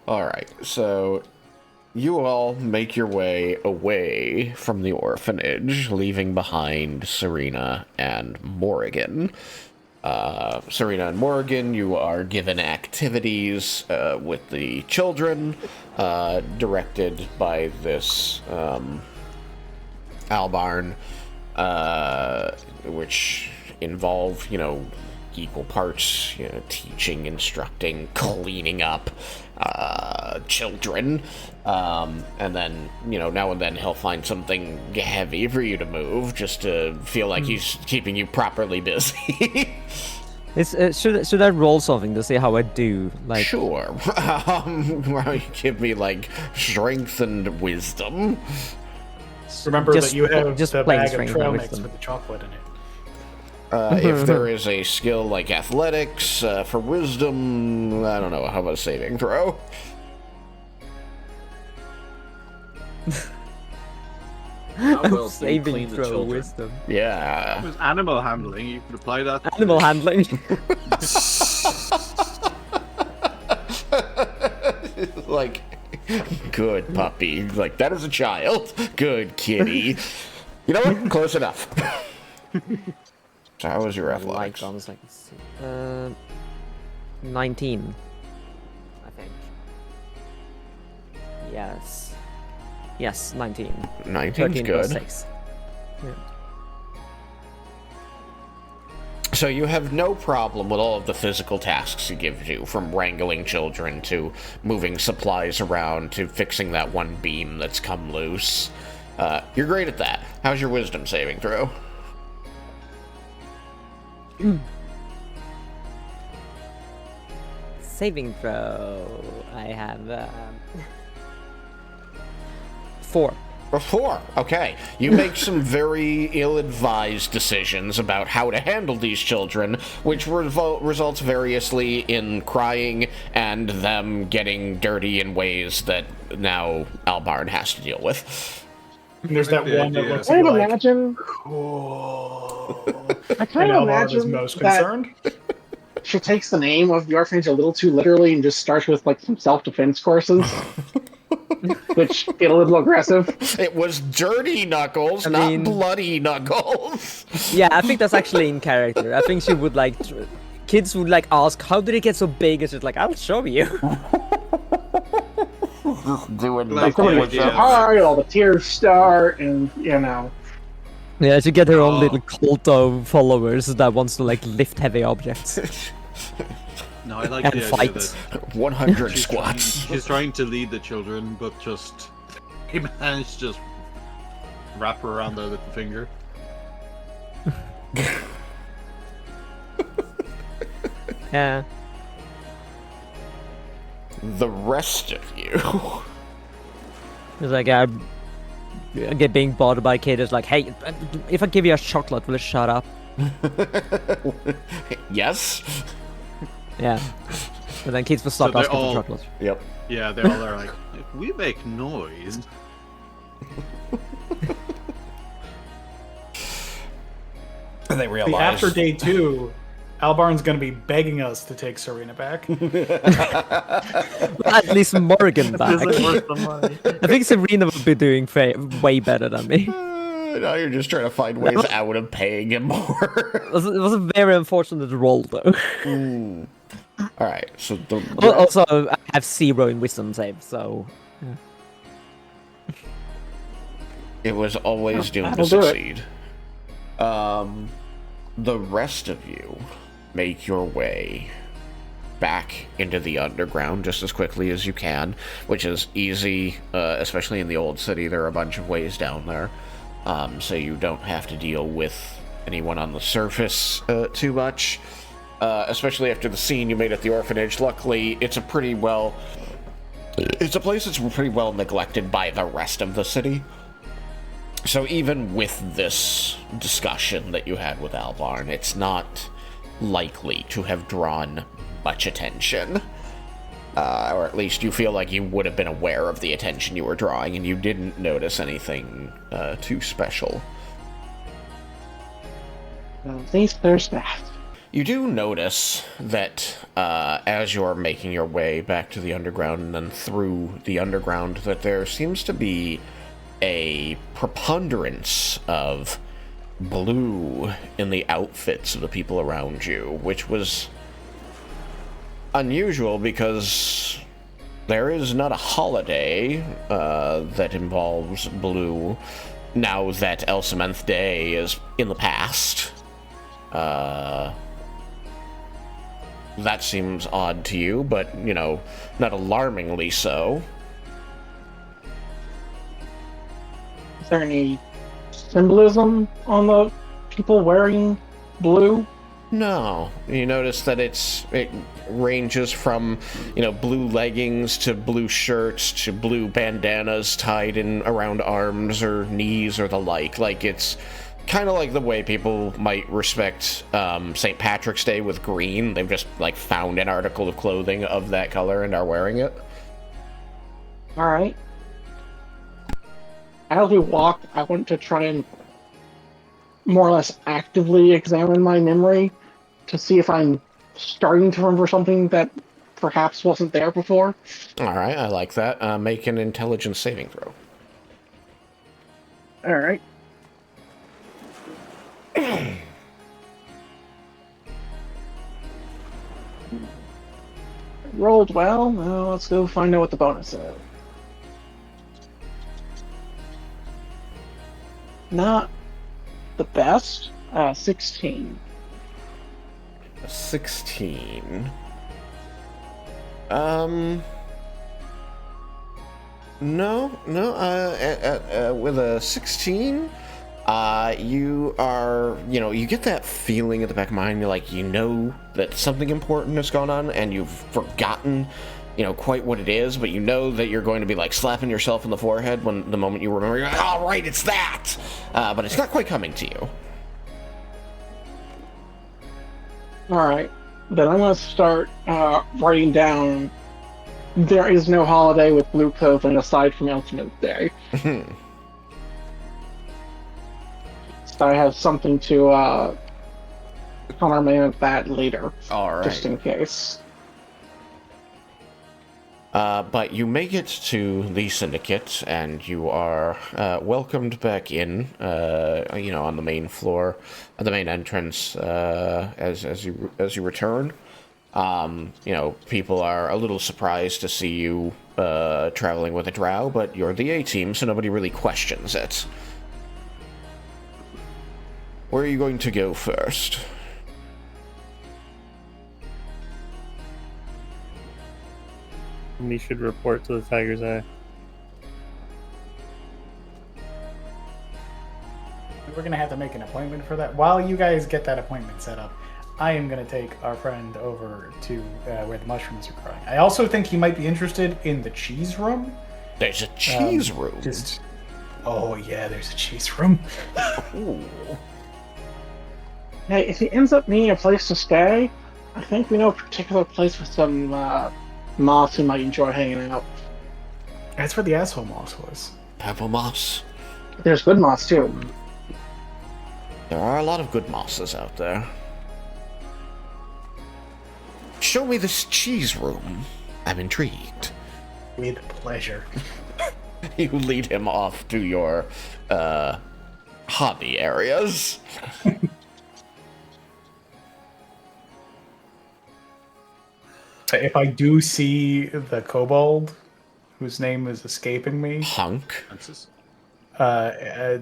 Alright, so you all make your way away from the orphanage, leaving behind Serena and Morrigan. Serena and Morgan, you are given activities with the children, directed by this Albarn, which involve, equal parts, teaching, instructing, cleaning up children. And then, now and then he'll find something heavy for you to move just to feel like he's keeping you properly busy. Should I roll something to see how I do? Like, sure. Give me, strength and wisdom. Remember that you have just the plain bag of strength trail and mix wisdom. with the chocolate in it. If there is a skill like athletics, for wisdom, I don't know, how about a saving throw? How well do you Saving clean the throw children? wisdom. Yeah. It was animal handling. You could apply that. to Animal this. handling. Good puppy. That is a child. Good kitty. You know what? Close enough. So how was your athletics? On a second. 19. I think. Yes. Yes, 19. 19's 13 plus good. 6. Yeah. So you have no problem with all of the physical tasks he gives you, from wrangling children to moving supplies around to fixing that one beam that's come loose. You're great at that. How's your wisdom saving throw? Saving throw. I have 4. A 4. Okay. You make some very ill-advised decisions about how to handle these children, which results variously in crying and them getting dirty in ways that now Albarn has to deal with. And there's that one that looks I like, imagine. cool. I kind And of Alvaro is imagine most that concerned. she takes the name of the orphanage a little too literally and just starts with some self-defense courses, which get a little aggressive. It was dirty Knuckles, mean- not bloody Knuckles. Yeah, I think that's actually in character. I think she would kids would ask, how did it get so big? And she's like, I'll show you. Doing Like, Somebody the gets idea so of- hard, all the tears start, and Yeah, she get her own Oh. little cult of followers that wants to lift heavy objects No, I like and the fight. idea that 100 she's squats. Trying, she's trying to lead the children, but just he managed to just wrap her around the little finger. Yeah. The rest of you. It's I get being bothered by a kid is hey, if I give you a chocolate, will you shut up? Yes? Yeah. And then kids will stop they're asking all- for chocolate. Yep. Yeah, they all are like, if we make noise. They See, realize. after day 2, Albarn's going to be begging us to take Serena back. At least Morgan back. Is it worth the money? I think Serena would be doing way better than me. Now you're just trying to find ways out of paying him more. It was a very unfortunate roll, though. Alright, so the. Well, also, I have 0 in wisdom save, so... It was always doomed to that'll do it. succeed. The rest of you make your way back into the underground just as quickly as you can, which is easy, especially in the old city. There are a bunch of ways down there, so you don't have to deal with anyone on the surface too much, especially after the scene you made at the orphanage. Luckily, it's a place that's pretty well neglected by the rest of the city. So even with this discussion that you had with Albarn, it's not likely to have drawn much attention. Or at least you feel like you would have been aware of the attention you were drawing, and you didn't notice anything too special. at least there's that. You do notice that as you're making your way back to the underground and then through the underground, that there seems to be a preponderance of blue in the outfits of the people around you, which was unusual because there is not a holiday that involves blue now that Elsementh Day is in the past. That seems odd to you, but, you know, not alarmingly so. Is there any symbolism on the people wearing blue? No. You notice that it ranges from, you know, blue leggings to blue shirts to blue bandanas tied in around arms or knees or the like. Like, it's kind of like the way people might respect St. Patrick's Day with green. They've just, like, found an article of clothing of that color and are wearing it. Alright. As we walk, I want to try and more or less actively examine my memory to see if I'm starting to remember something that perhaps wasn't there before. Alright, I like that. Make an intelligence saving throw. Alright. Rolled well. Now let's go find out what the bonus is. Not the best. 16. 16. No. With a 16, you are, you know, you get that feeling at the back of your mind. You're like, you know that something important has gone on, and you've forgotten, you know, quite what it is, but you know that you're going to be like slapping yourself in the forehead when the moment you remember, you're like, oh, right, it's that. But it's not quite coming to you. Alright. Then I'm going to start writing down there is no holiday with blue clothing aside from Ultimate Day. So I have something to commemorate that later. Alright. Just in case. But you make it to the Syndicate, and you are welcomed back in, you know, on the main floor, at the main entrance, as you return. You know, people are a little surprised to see you traveling with a drow, but you're the A-team, so nobody really questions it. Where are you going to go first? We should report to the Tiger's Eye. We're gonna have to make an appointment for that. While you guys get that appointment set up, I am gonna take our friend over to where the mushrooms are growing. I also think he might be interested in the cheese room. There's a cheese room. Oh yeah, there's a cheese room. Ooh. Hey, if it ends up being a place to stay, I think we know a particular place with some moths who might enjoy hanging out. That's where the asshole moss was. Purple moss. There's good moths too. There are a lot of good mosses out there. Show me this cheese room. I'm intrigued. With pleasure. You lead him off to your hobby areas. If I do see the kobold, whose name is escaping me, Hunk. I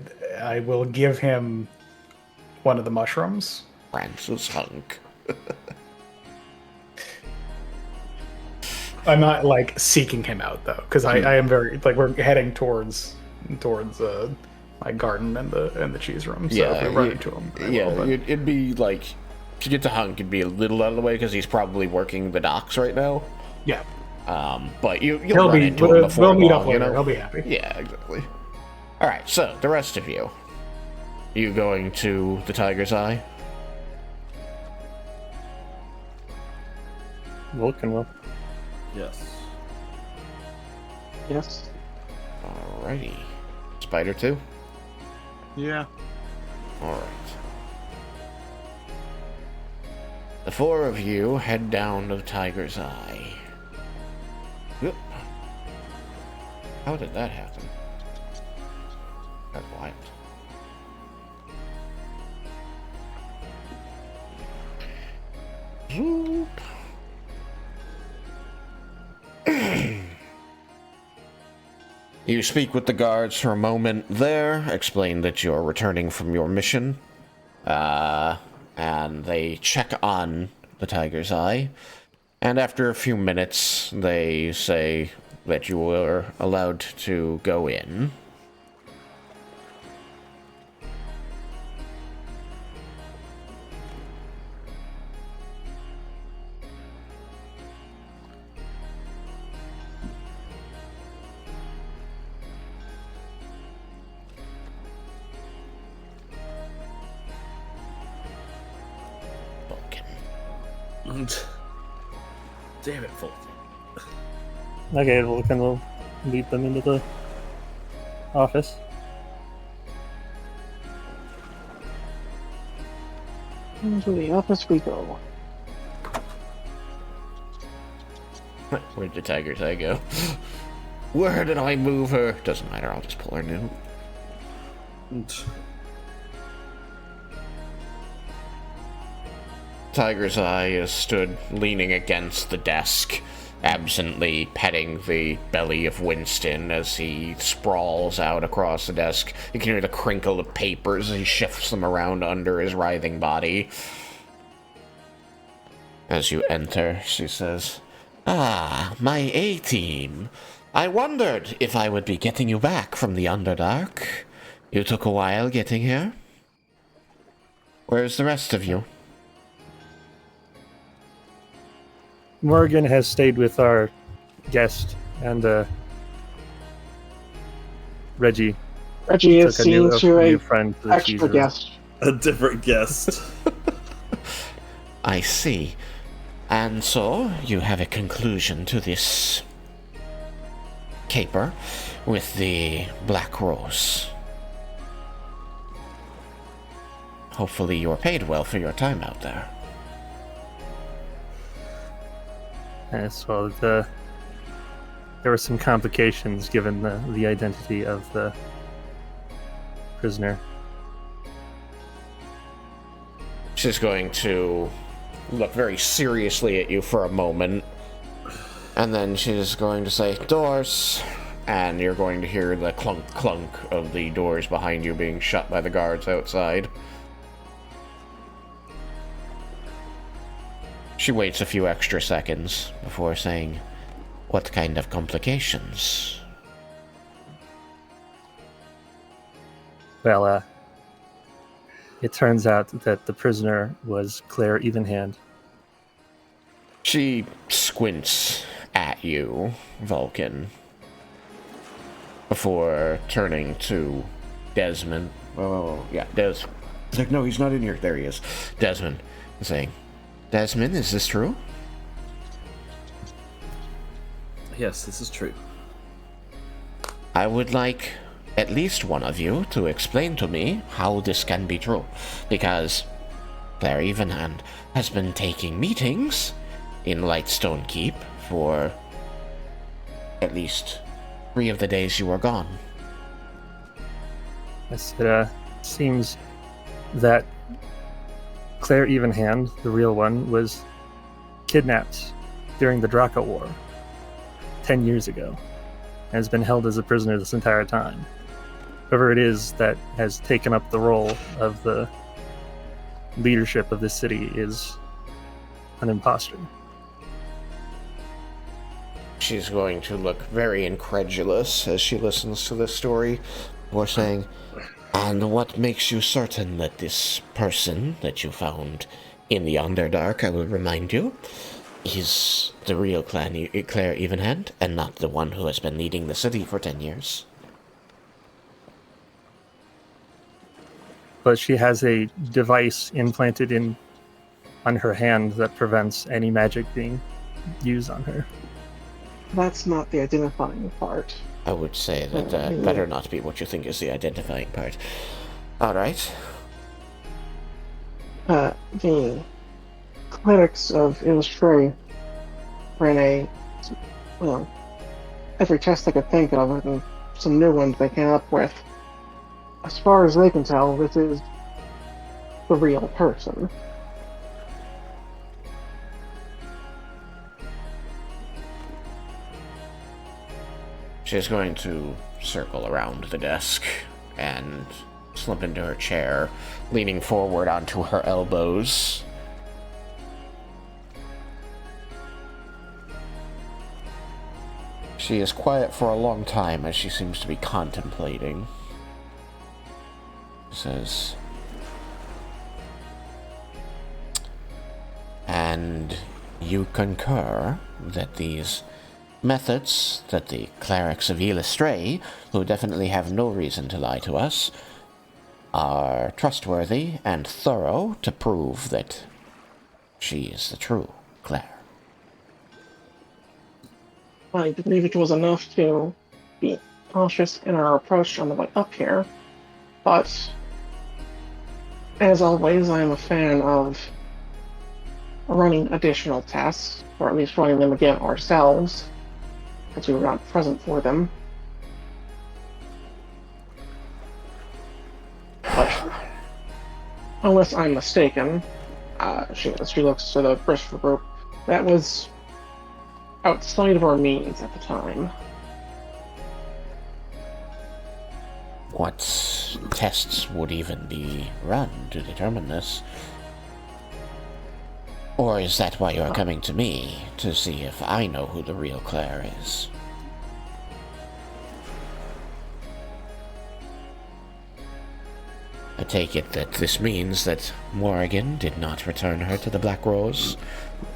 will give him one of the mushrooms. Francis Hunk. I'm not like seeking him out though, because I am very like we're heading towards my garden and the cheese room. So Yeah, if we run into him, it'd be like to get to Hunk, it'd be a little out of the way because he's probably working the docks right now. Yeah. But you'll run into him before we'll meet long, up later. you know? He'll be happy. Yeah, exactly. All right, so the rest of you, you going to the Tiger's Eye? Vulcan will. Yes. Yes. Alrighty. Spider 2? Yeah. Alright. The four of you head down to the Tiger's Eye. Yep. How did that happen? That's wild. Zoop. You speak with the guards for a moment there, explain that you're returning from your mission, and they check on the Tiger's Eye, and after a few minutes, they say that you were allowed to go in. Damn it, Fulton. Okay, Vulcan will lead them into the office. Into the office we go. Where'd the Tiger's Eye go? Where did I move her? Doesn't matter, I'll just pull her new. Tiger's Eye is stood leaning against the desk, absently petting the belly of Winston as he sprawls out across the desk. You can hear the crinkle of papers as he shifts them around under his writhing body. As you enter, she says, "Ah, my A-team. I wondered if I would be getting you back from the Underdark. You took a while getting here. Where's the rest of you?" Morgan has stayed with our guest, and Reggie Reggie is took seen to new a friend that she's extra guest. A different guest. I see. And so, you have a conclusion to this caper with the Black Rose. Hopefully you're paid well for your time out there. Yes, well, there were some complications given the identity of the prisoner. She's going to look very seriously at you for a moment, and then she's going to say, "Doors," and you're going to hear the clunk clunk of the doors behind you being shut by the guards outside. She waits a few extra seconds before saying, "What kind of complications?" Well, it turns out that the prisoner was Claire Evenhand. She squints at you, Vulcan, before turning to Desmin. Oh, yeah, Des. It's like, no, he's not in here. There he is. Desmin, saying, "Desmin, is this true?" Yes, this is true. I would like at least one of you to explain to me how this can be true, because Claire Evenhand has been taking meetings in Lightstone Keep for at least 3 of the days you were gone. Yes, it seems that Claire Evenhand, the real one, was kidnapped during the Draco War 10 years ago and has been held as a prisoner this entire time. Whoever it is that has taken up the role of the leadership of this city is an imposter. She's going to look very incredulous as she listens to this story, before saying, "And what makes you certain that this person that you found in the Underdark, I will remind you, is the real Claire Evenhand, and not the one who has been leading the city for 10 years? But she has a device implanted on her hand that prevents any magic being used on her. That's not the identifying part. I would say that that better not be what you think is the identifying part. Alright. The clerics of Illustrate ran every test they could think of, and some new ones they came up with. As far as they can tell, this is the real person. She's going to circle around the desk and slump into her chair, leaning forward onto her elbows. She is quiet for a long time as she seems to be contemplating. She says, "And you concur that these methods that the clerics of Illustray, who definitely have no reason to lie to us, are trustworthy and thorough to prove that she is the true Claire?" I believe it was enough to be cautious in our approach on the way up here, but as always, I am a fan of running additional tests, or at least running them again ourselves, as we were not present for them. But unless I'm mistaken, she looks to the Bristol group. That was outside of our means at the time. What tests would even be run to determine this? Or is that why you're coming to me, to see if I know who the real Claire is? I take it that this means that Morrigan did not return her to the Black Rose,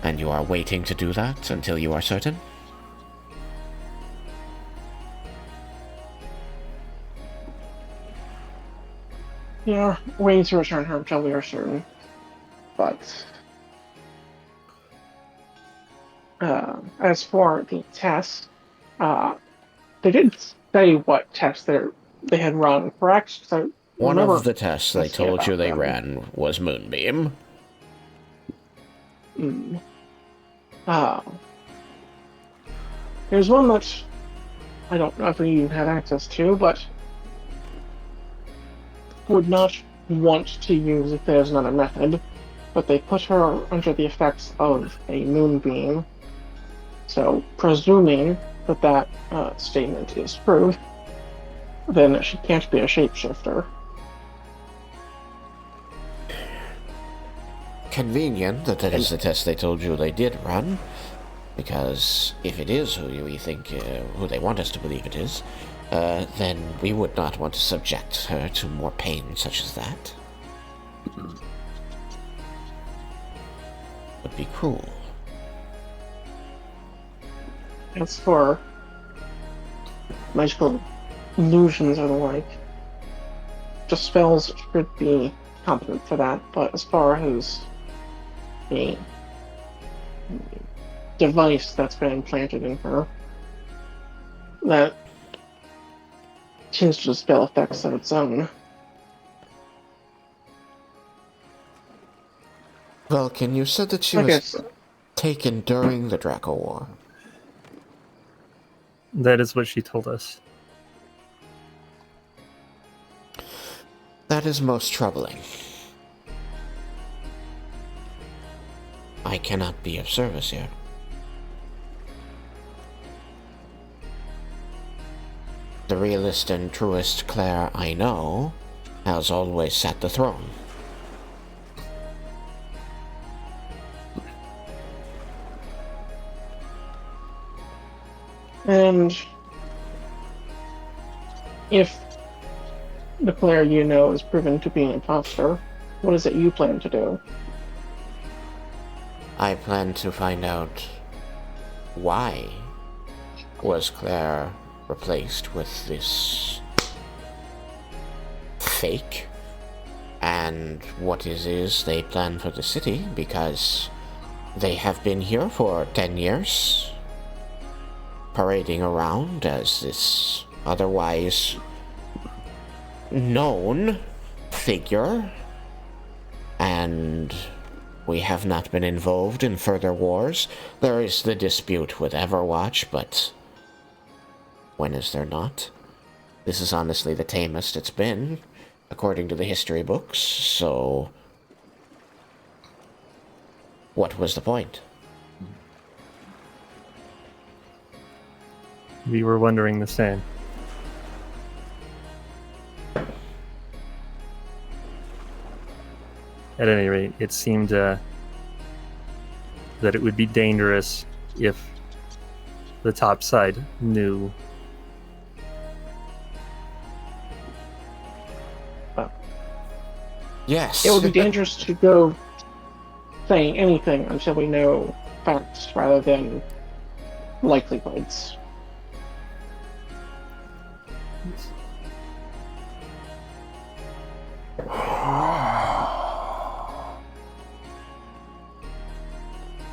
and you are waiting to do that until you are certain? We are waiting to return her until we are certain. But as for the tests, they didn't say what tests they had run, correct? So one of the tests they told you they them. ran was Moonbeam. There's one that I don't know if we have access to, but would not want to use if there's another method. But they put her under the effects of a moonbeam. So, presuming that statement is true, then she can't be a shapeshifter. Convenient that is the test they told you they did run, because if it is who we think, who they want us to believe it is, then we would not want to subject her to more pain such as that. Would be cruel. As for magical illusions or the like, just spells should be competent for that, but as far as a device that's been implanted in her, that changes the spell effects of its own. Vulcan, you said that she was taken during the Draco War. That is what she told us. That is most troubling. I cannot be of service here. The realest and truest Claire I know has always sat the throne. And if the Claire you know is proven to be an imposter, what is it you plan to do? I plan to find out why was Claire replaced with this fake, and what is they plan for the city, because they have been here for 10 years, parading around as this otherwise known figure, and we have not been involved in further wars. There is the dispute with Everwatch, but when is there not? This is honestly the tamest it's been, according to the history books, so what was the point? We were wondering the same. At any rate, it seemed that it would be dangerous if the top side knew. Yes. It would be dangerous to go saying anything until we know facts rather than likelihoods.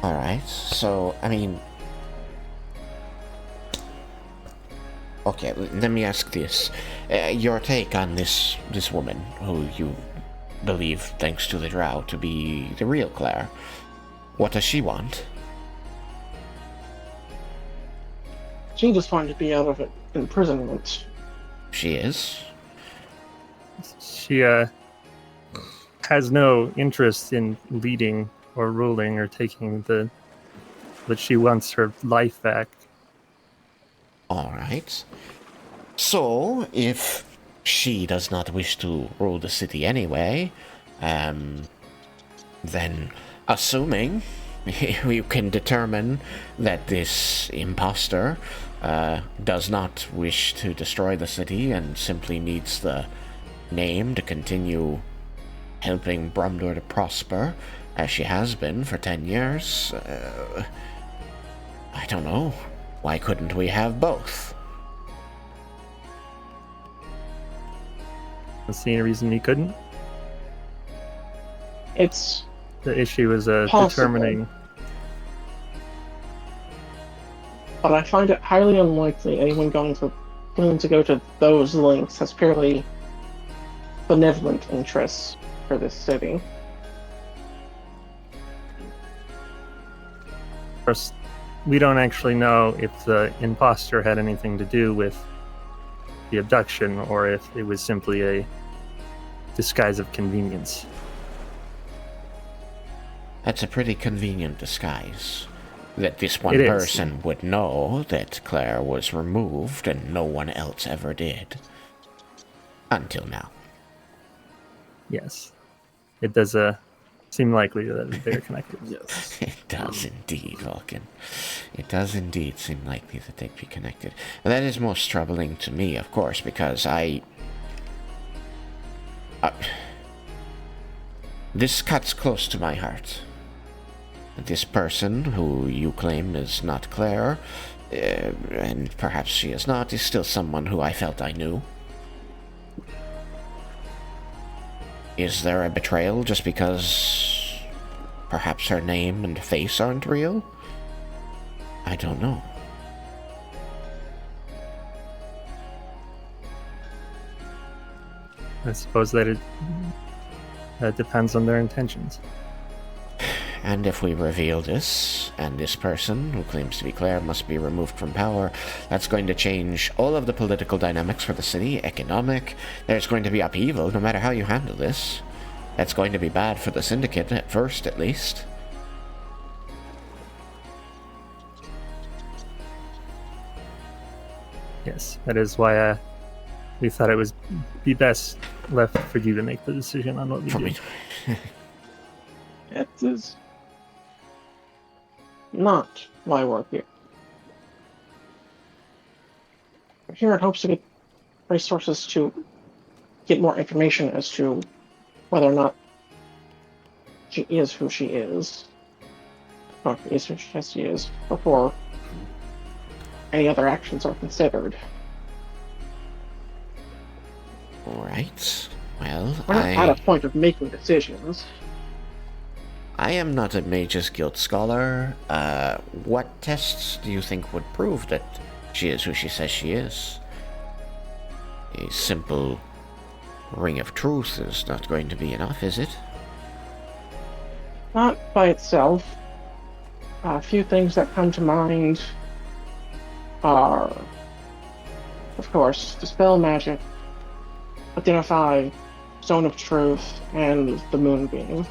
Alright, so, I mean... Okay, let me ask this. Your take on this woman, who you believe, thanks to the drow, to be the real Claire. What does she want? She just wanted to be out of imprisonment. She is? She has no interest in leading or ruling or taking but she wants her life back. Alright. So, if she does not wish to rule the city anyway, then, assuming you can determine that this imposter does not wish to destroy the city and simply needs the name to continue helping Brumdor to prosper, as she has been for 10 years, I don't know. Why couldn't we have both? I see any reason we couldn't. It's The issue is possible, determining. but I find it highly unlikely anyone going to go to those lengths has purely benevolent interests for this city. Of course, we don't actually know if the imposter had anything to do with the abduction or if it was simply a disguise of convenience. That's a pretty convenient disguise. That this one It is. person would know that Claire was removed and no one else ever did. Until now. Yes. It does seem likely that they're connected. Yes. It does indeed, Vulcan. It does indeed seem likely that they'd be connected. And that is most troubling to me, of course, because this cuts close to my heart. This person, who you claim is not Claire, and perhaps she is not, is still someone who I felt I knew. Is there a betrayal just because perhaps her name and face aren't real? I don't know. I suppose that that depends on their intentions. And if we reveal this, and this person, who claims to be Claire, must be removed from power, that's going to change all of the political dynamics for the city, economic. There's going to be upheaval no matter how you handle this. That's going to be bad for the Syndicate, at first at least. Yes, that is why we thought it would be best left for you to make the decision on what we For do. me. It is not why we're here. We're here in hopes to get resources to get more information as to whether or not she is who she is, or is who she says she is, before any other actions are considered. Alright. Well, We're not at a point of making decisions. I am not a Mage's Guild scholar. What tests do you think would prove that she is who she says she is? A simple ring of truth is not going to be enough, is it? Not by itself. A few things that come to mind are, of course, dispel magic, identify zone of truth, and the moonbeam.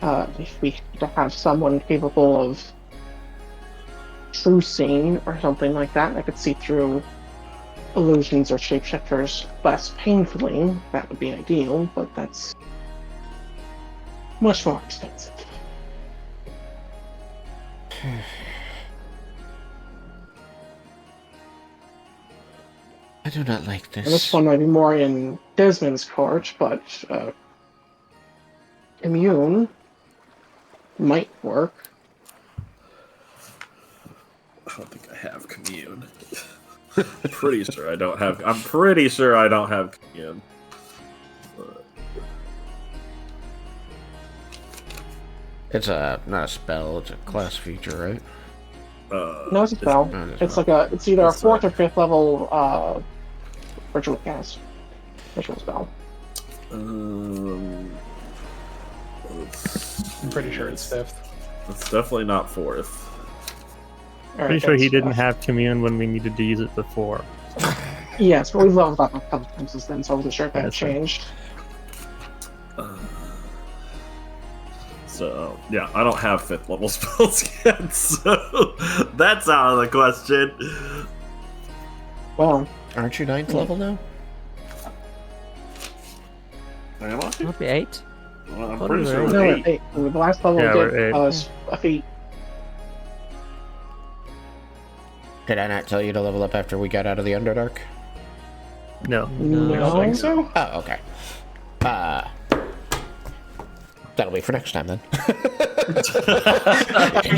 If we have someone capable of true seeing or something like that. I could see through illusions or shapeshifters less painfully. That would be ideal, but that's much more expensive. I do not like And this this. one might be more in Desmin's court, but immune might work. I don't think I have commune. Pretty sure I don't have. I'm pretty sure I don't have commune. It's not a spell, it's a class feature, right? No, it's a spell. It's like it's either a 4th or 5th level ritual cast. Ritual spell. I'm pretty sure it's 5th. It's definitely not 4th. Pretty sure he didn't have commune when we needed to use it before. Yes, but we've leveled up a couple times since then, so I wasn't sure if that had That's right. changed. So yeah, I don't have 5th level spells yet, so that's out of the question. Well, Aren't you 9th level now? Am I? Would be 8. Well, I'm What pretty is sure it? no, we're we're 8. 8. The last level Yeah, we we're did 8. was a feat. Did I not tell you to level up after we got out of the Underdark? No. No. I don't think so. Oh, okay. That'll be for next time then.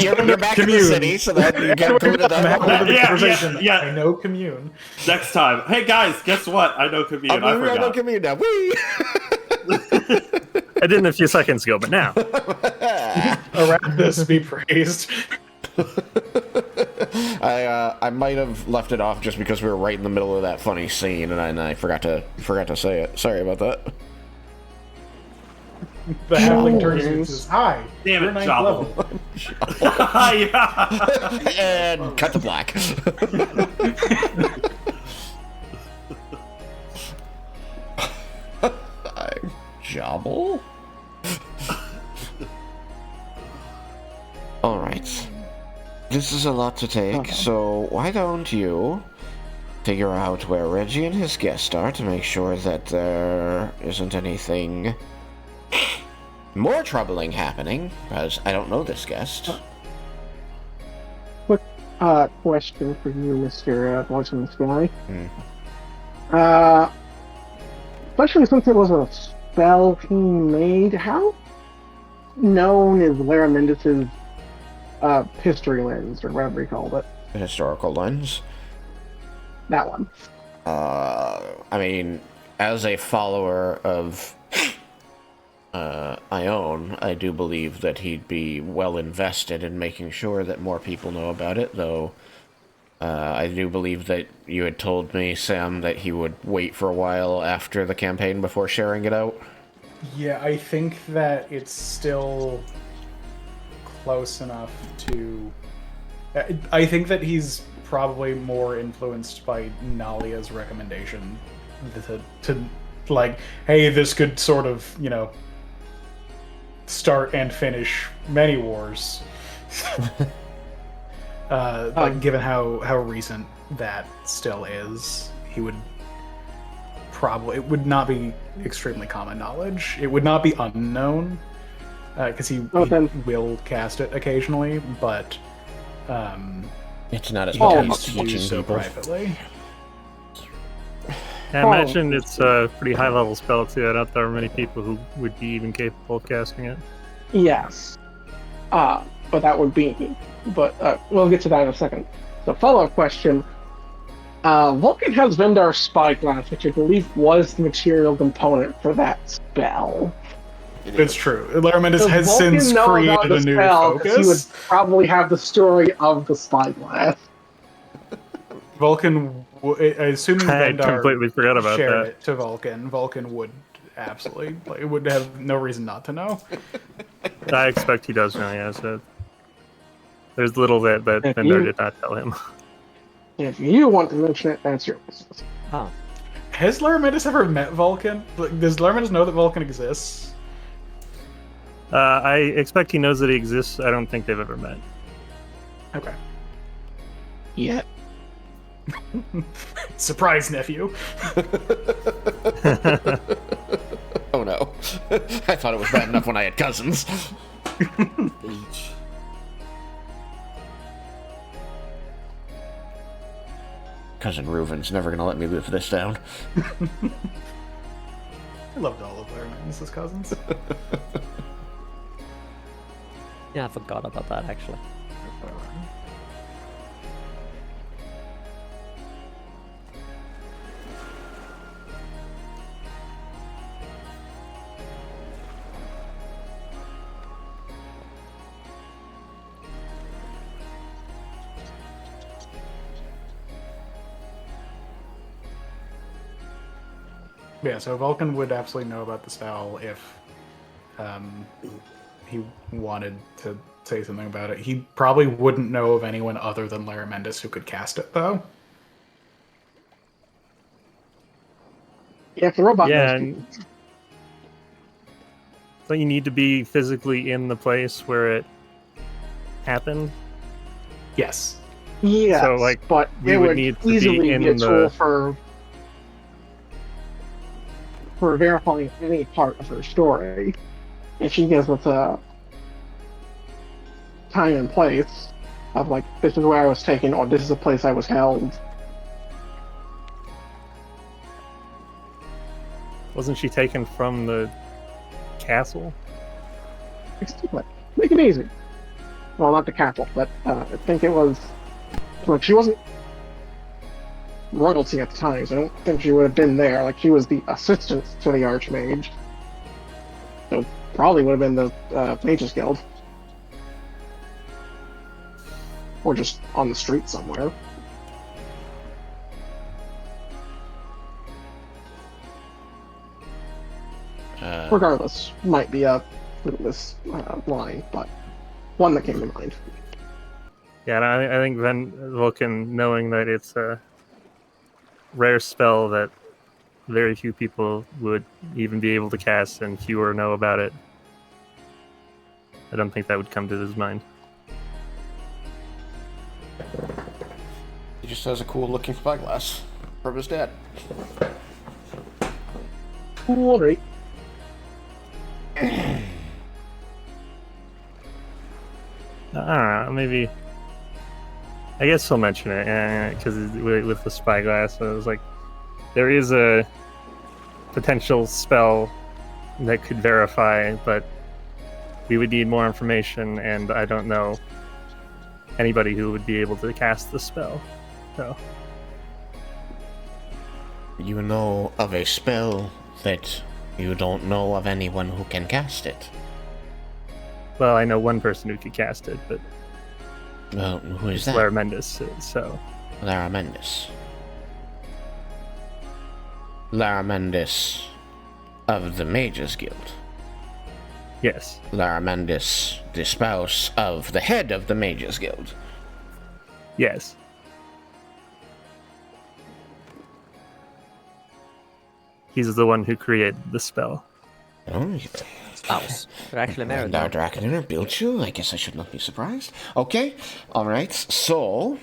you're back in the Commune. city, so that you get included I'm that happy with the Yeah, conversation. yeah. I know commune. Next time. Hey guys, guess what? I know commune. I I forgot. give you now. Whee! I didn't a few seconds ago, but now. Arachnus be praised. I might have left it off just because we were right in the middle of that funny scene, and I forgot to say it. Sorry about that. The halfling turns and says, "Hi, Damn you're it, 9th Jobble." level." Yeah. And cut to black. Jobble? Alright. This is a lot to take, so why don't you figure out where Reggie and his guest are to make sure that there isn't anything more troubling happening, because I don't know this guest. Quick question for you, Mr. Voice in the Sky. Especially since it was a spell he made, how known is Laramindus's history lens, or whatever he called it? The historical lens. That one. I mean, as a follower of Ione, I do believe that he'd be well invested in making sure that more people know about it, though I do believe that you had told me, Sam, that he would wait for a while after the campaign before sharing it out. Yeah, I think that it's still close enough to. I think that he's probably more influenced by Nalia's recommendation to like, hey, this could sort of, start and finish many wars. Given how recent that still is, he would probably, it would not be extremely common knowledge. It would not be unknown, because he will cast it occasionally, but It's not as he much tends as to do teaching so people. privately. I imagine it's a pretty high level spell too. I doubt there are many people who would be even capable of casting it. Yes. But that would be. But we'll get to that in a second. So, follow-up question. Vulcan has Vendar's spyglass, which I believe was the material component for that spell. It's true. Laramindus has Vulcan since know about created the a new spell, 'cause he would focus. probably have the story of the spyglass. Vulcan, assuming I Vendar completely forgot about shared that. it to Vulcan, Vulcan would absolutely, it would have no reason not to know. I expect he does know, yeah. So there's little that If Vendar you- did not tell him. If you want to mention it, that's your business. Huh. Has Laramindus ever met Vulcan? Like, does Laramindus know that Vulcan exists? I expect he knows that he exists. I don't think they've ever met. Okay. Yet. Surprise, nephew. Oh no. I thought it was bad enough when I had cousins. Each. Cousin Reuven's never gonna let me live this down. I loved all of their Mrs. Cousins. Yeah, I forgot about that actually. Yeah, so Vulcan would absolutely know about the spell if he wanted to say something about it. He probably wouldn't know of anyone other than Laramendus who could cast it, though. Yeah, if the robot Yeah, knows and people. so you need to be physically in the place where it happened. Yes. Yes, So, like, but we it would would need to be easily in be a tool the- for verifying any part of her story. If she gives us a time and place of like, this is where I was taken, or this is the place I was held. Wasn't she taken from the castle? Make it easy. Well, not the castle, but I think it was like she wasn't royalty at the time, so I don't think she would have been there. Like, she was the assistant to the Archmage, so probably would have been the Mages Guild, or just on the street somewhere. Regardless, might be a fruitless line, but one that came to mind. Yeah, and I think then Vulcan, knowing that it's a rare spell that very few people would even be able to cast and fewer know about it, I don't think that would come to his mind. He just has a cool looking spyglass from his dad. Alright. I don't know, maybe. I guess he'll mention it, because with the spyglass, it was like, there is a potential spell that could verify, but we would need more information, and I don't know anybody who would be able to cast the spell. So, You know of a spell that you don't know of anyone who can cast it. well, I know one person who could cast it, but Well, who is it's that? Laramendus, so Laramendus. Laramendus of the Mages Guild. yes. Laramendus, the spouse of the head of the Mages Guild. Yes. He's the one who created the spell. Oh, Spouse. They're actually married and our now. Draconer built you? I guess I should not be surprised. Okay, alright, so...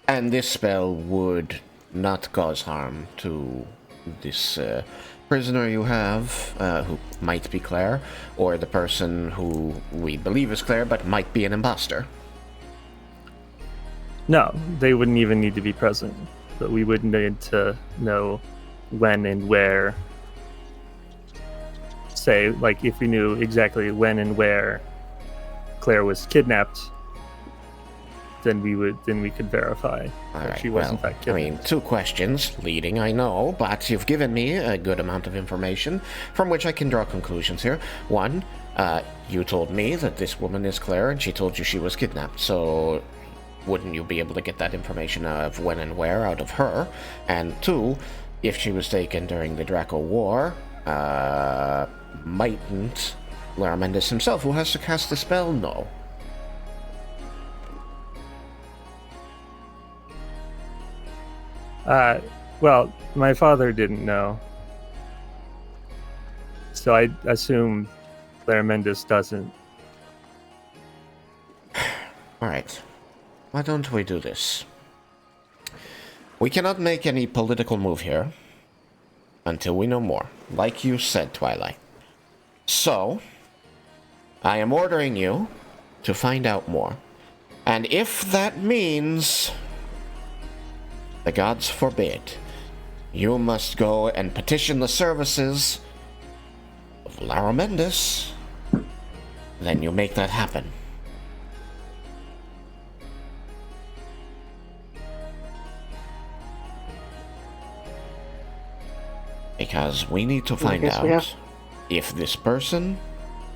And this spell would not cause harm to this prisoner you have, who might be Claire, or the person who we believe is Claire, but might be an imposter. No, they wouldn't even need to be present, but we would need to know when and where. Say, like, if we knew exactly when and where Claire was kidnapped, then we could verify that Alright, she was well, in fact I kidnapped. mean, 2 questions, leading, I know, but you've given me a good amount of information from which I can draw conclusions here. 1, you told me that this woman is Claire, and she told you she was kidnapped, so wouldn't you be able to get that information of when and where out of her? And 2, if she was taken during the Draco War, mightn't Laramendus himself, who has to cast the spell, know? Well, my father didn't know, so I assume Laramendus doesn't. Alright, why don't we do this? We cannot make any political move here until we know more, like you said, Twilight. So, I am ordering you to find out more. And if that means, the gods forbid, you must go and petition the services of Lara Mendes, then you make that happen. Because we need to find out if this person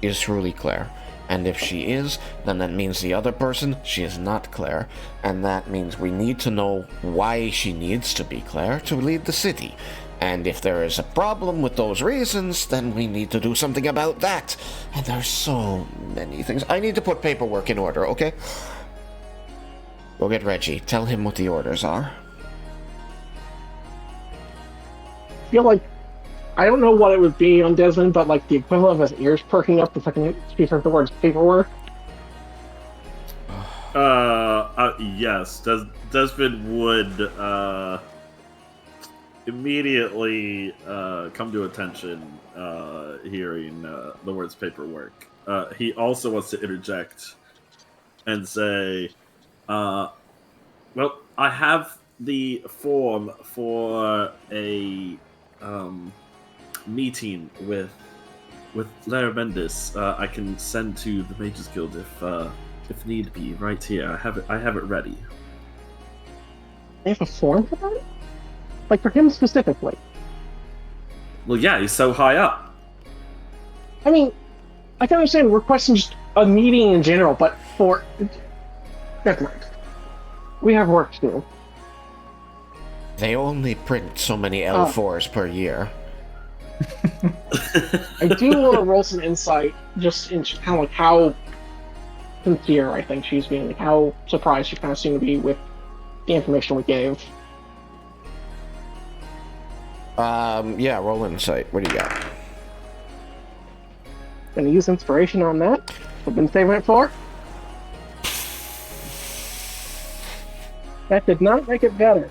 is truly Claire. And if she is, then that means the other person, she is not Claire. And that means we need to know why she needs to be Claire to lead the city. And if there is a problem with those reasons, then we need to do something about that. And there's so many things. I need to put paperwork in order, okay? Go get Reggie. Tell him what the orders are. I feel like, I don't know what it would be on Desmond, but like the equivalent of his ears perking up the second he heard the words paperwork. Yes. Desmond would immediately come to attention hearing the words paperwork. He also wants to interject and say, well, I have the form for a meeting with Lara Mendes. I can send to the Mages Guild if need be. Right here, I have it ready. They have a form for that? Like for him specifically? Well, yeah, he's so high up. I mean, I can understand requesting just a meeting in general, but for... Never mind. We have work to do. They only print so many L4s per year. I do want to roll some insight, just in kind of like how sincere I think she's being, like how surprised she kind of seemed to be with the information we gave. Yeah, roll insight. What do you got? Gonna use inspiration on that. I've been saving it for. That did not make it better.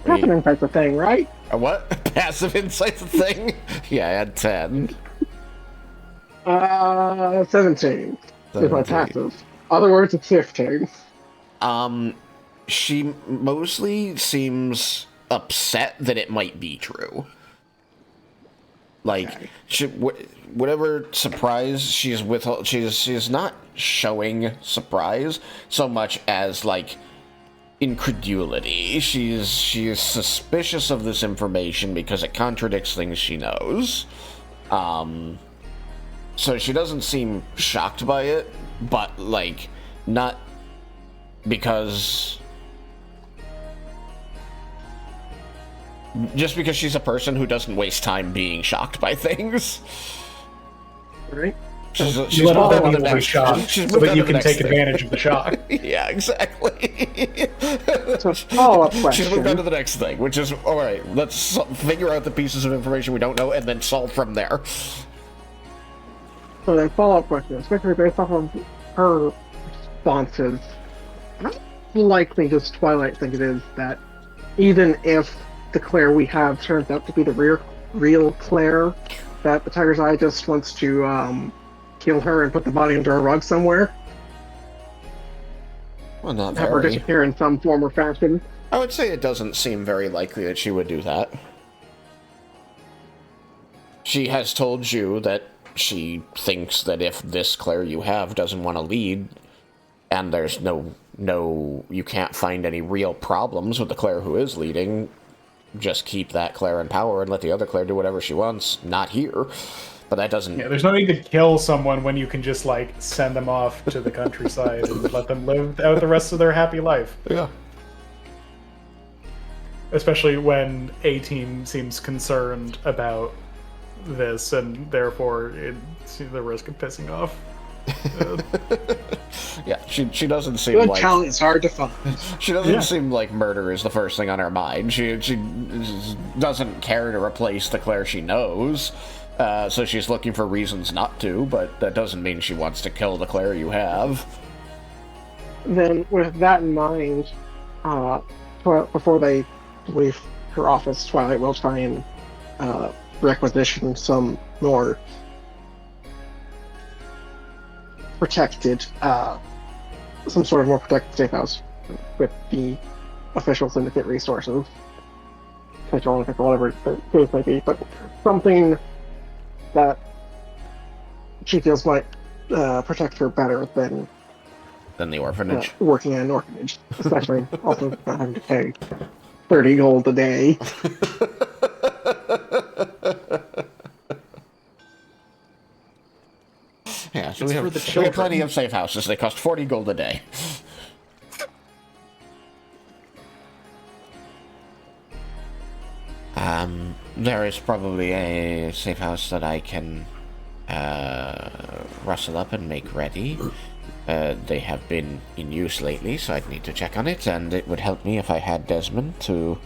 Passive insight's a thing, right? A what? Passive insight's a thing? Yeah, I had 10. 17 is my passive. Other words, it's 15. She mostly seems upset that it might be true. Like, whatever surprise she's with, she's not showing surprise so much as, like, incredulity. She is suspicious of this information because it contradicts things she knows. So she doesn't seem shocked by it, but, like, not because... Just because she's a person who doesn't waste time being shocked by things. Right. She's let other people be shocked so that you can take advantage of the shock. Yeah, exactly. So follow-up question. She's moved on to the next thing, which is, alright, let's figure out the pieces of information we don't know and then solve from there. So then follow-up question, especially based off of her responses, how likely does Twilight think it is that even if the Claire we have turns out to be the real Claire, that the Tiger's Eye just wants to kill her and put the body under a rug somewhere? Well, not have her very. disappear in some form or fashion? I would say it doesn't seem very likely that she would do that. She has told you that she thinks that if this Claire you have doesn't want to lead, and there's no, you can't find any real problems with the Claire who is leading, just keep that Claire in power and let the other Claire do whatever she wants. Not here. But that doesn't... Yeah, there's no need to kill someone when you can just, like, send them off to the countryside and let them live out the rest of their happy life. Yeah. Especially when A-Team seems concerned about this, and therefore it's the risk of pissing off. Yeah, she doesn't seem Good like... talent is hard to find. She doesn't seem like murder is the first thing on her mind. She doesn't care to replace the Claire she knows. So she's looking for reasons not to, but that doesn't mean she wants to kill the Claire you have. Then, with that in mind, before they leave her office, Twilight will try and requisition some more protected, some sort of more protected safe house with the official Syndicate resources. Whatever the case may be, but something that she feels might protect her better than the orphanage. Working at an orphanage, especially also not having to pay 30 gold a day. Yeah, so we have plenty of safe houses. They cost 40 gold a day. There is probably a safe house that I can rustle up and make ready. They have been in use lately, so I'd need to check on it, and it would help me if I had Desmin to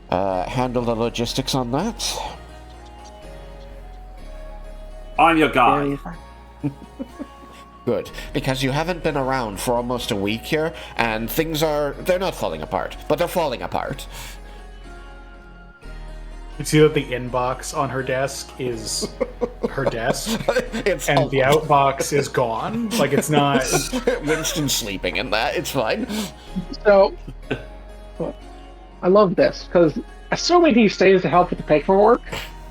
handle the logistics on that. I'm your guy. Good, because you haven't been around for almost a week here, and they're not falling apart, but they're falling apart. You see that the inbox on her desk is her desk, and the outbox is gone. Like, it's not... Winston's sleeping in that, it's fine. So, I love this, because assuming he stays to help with the paperwork,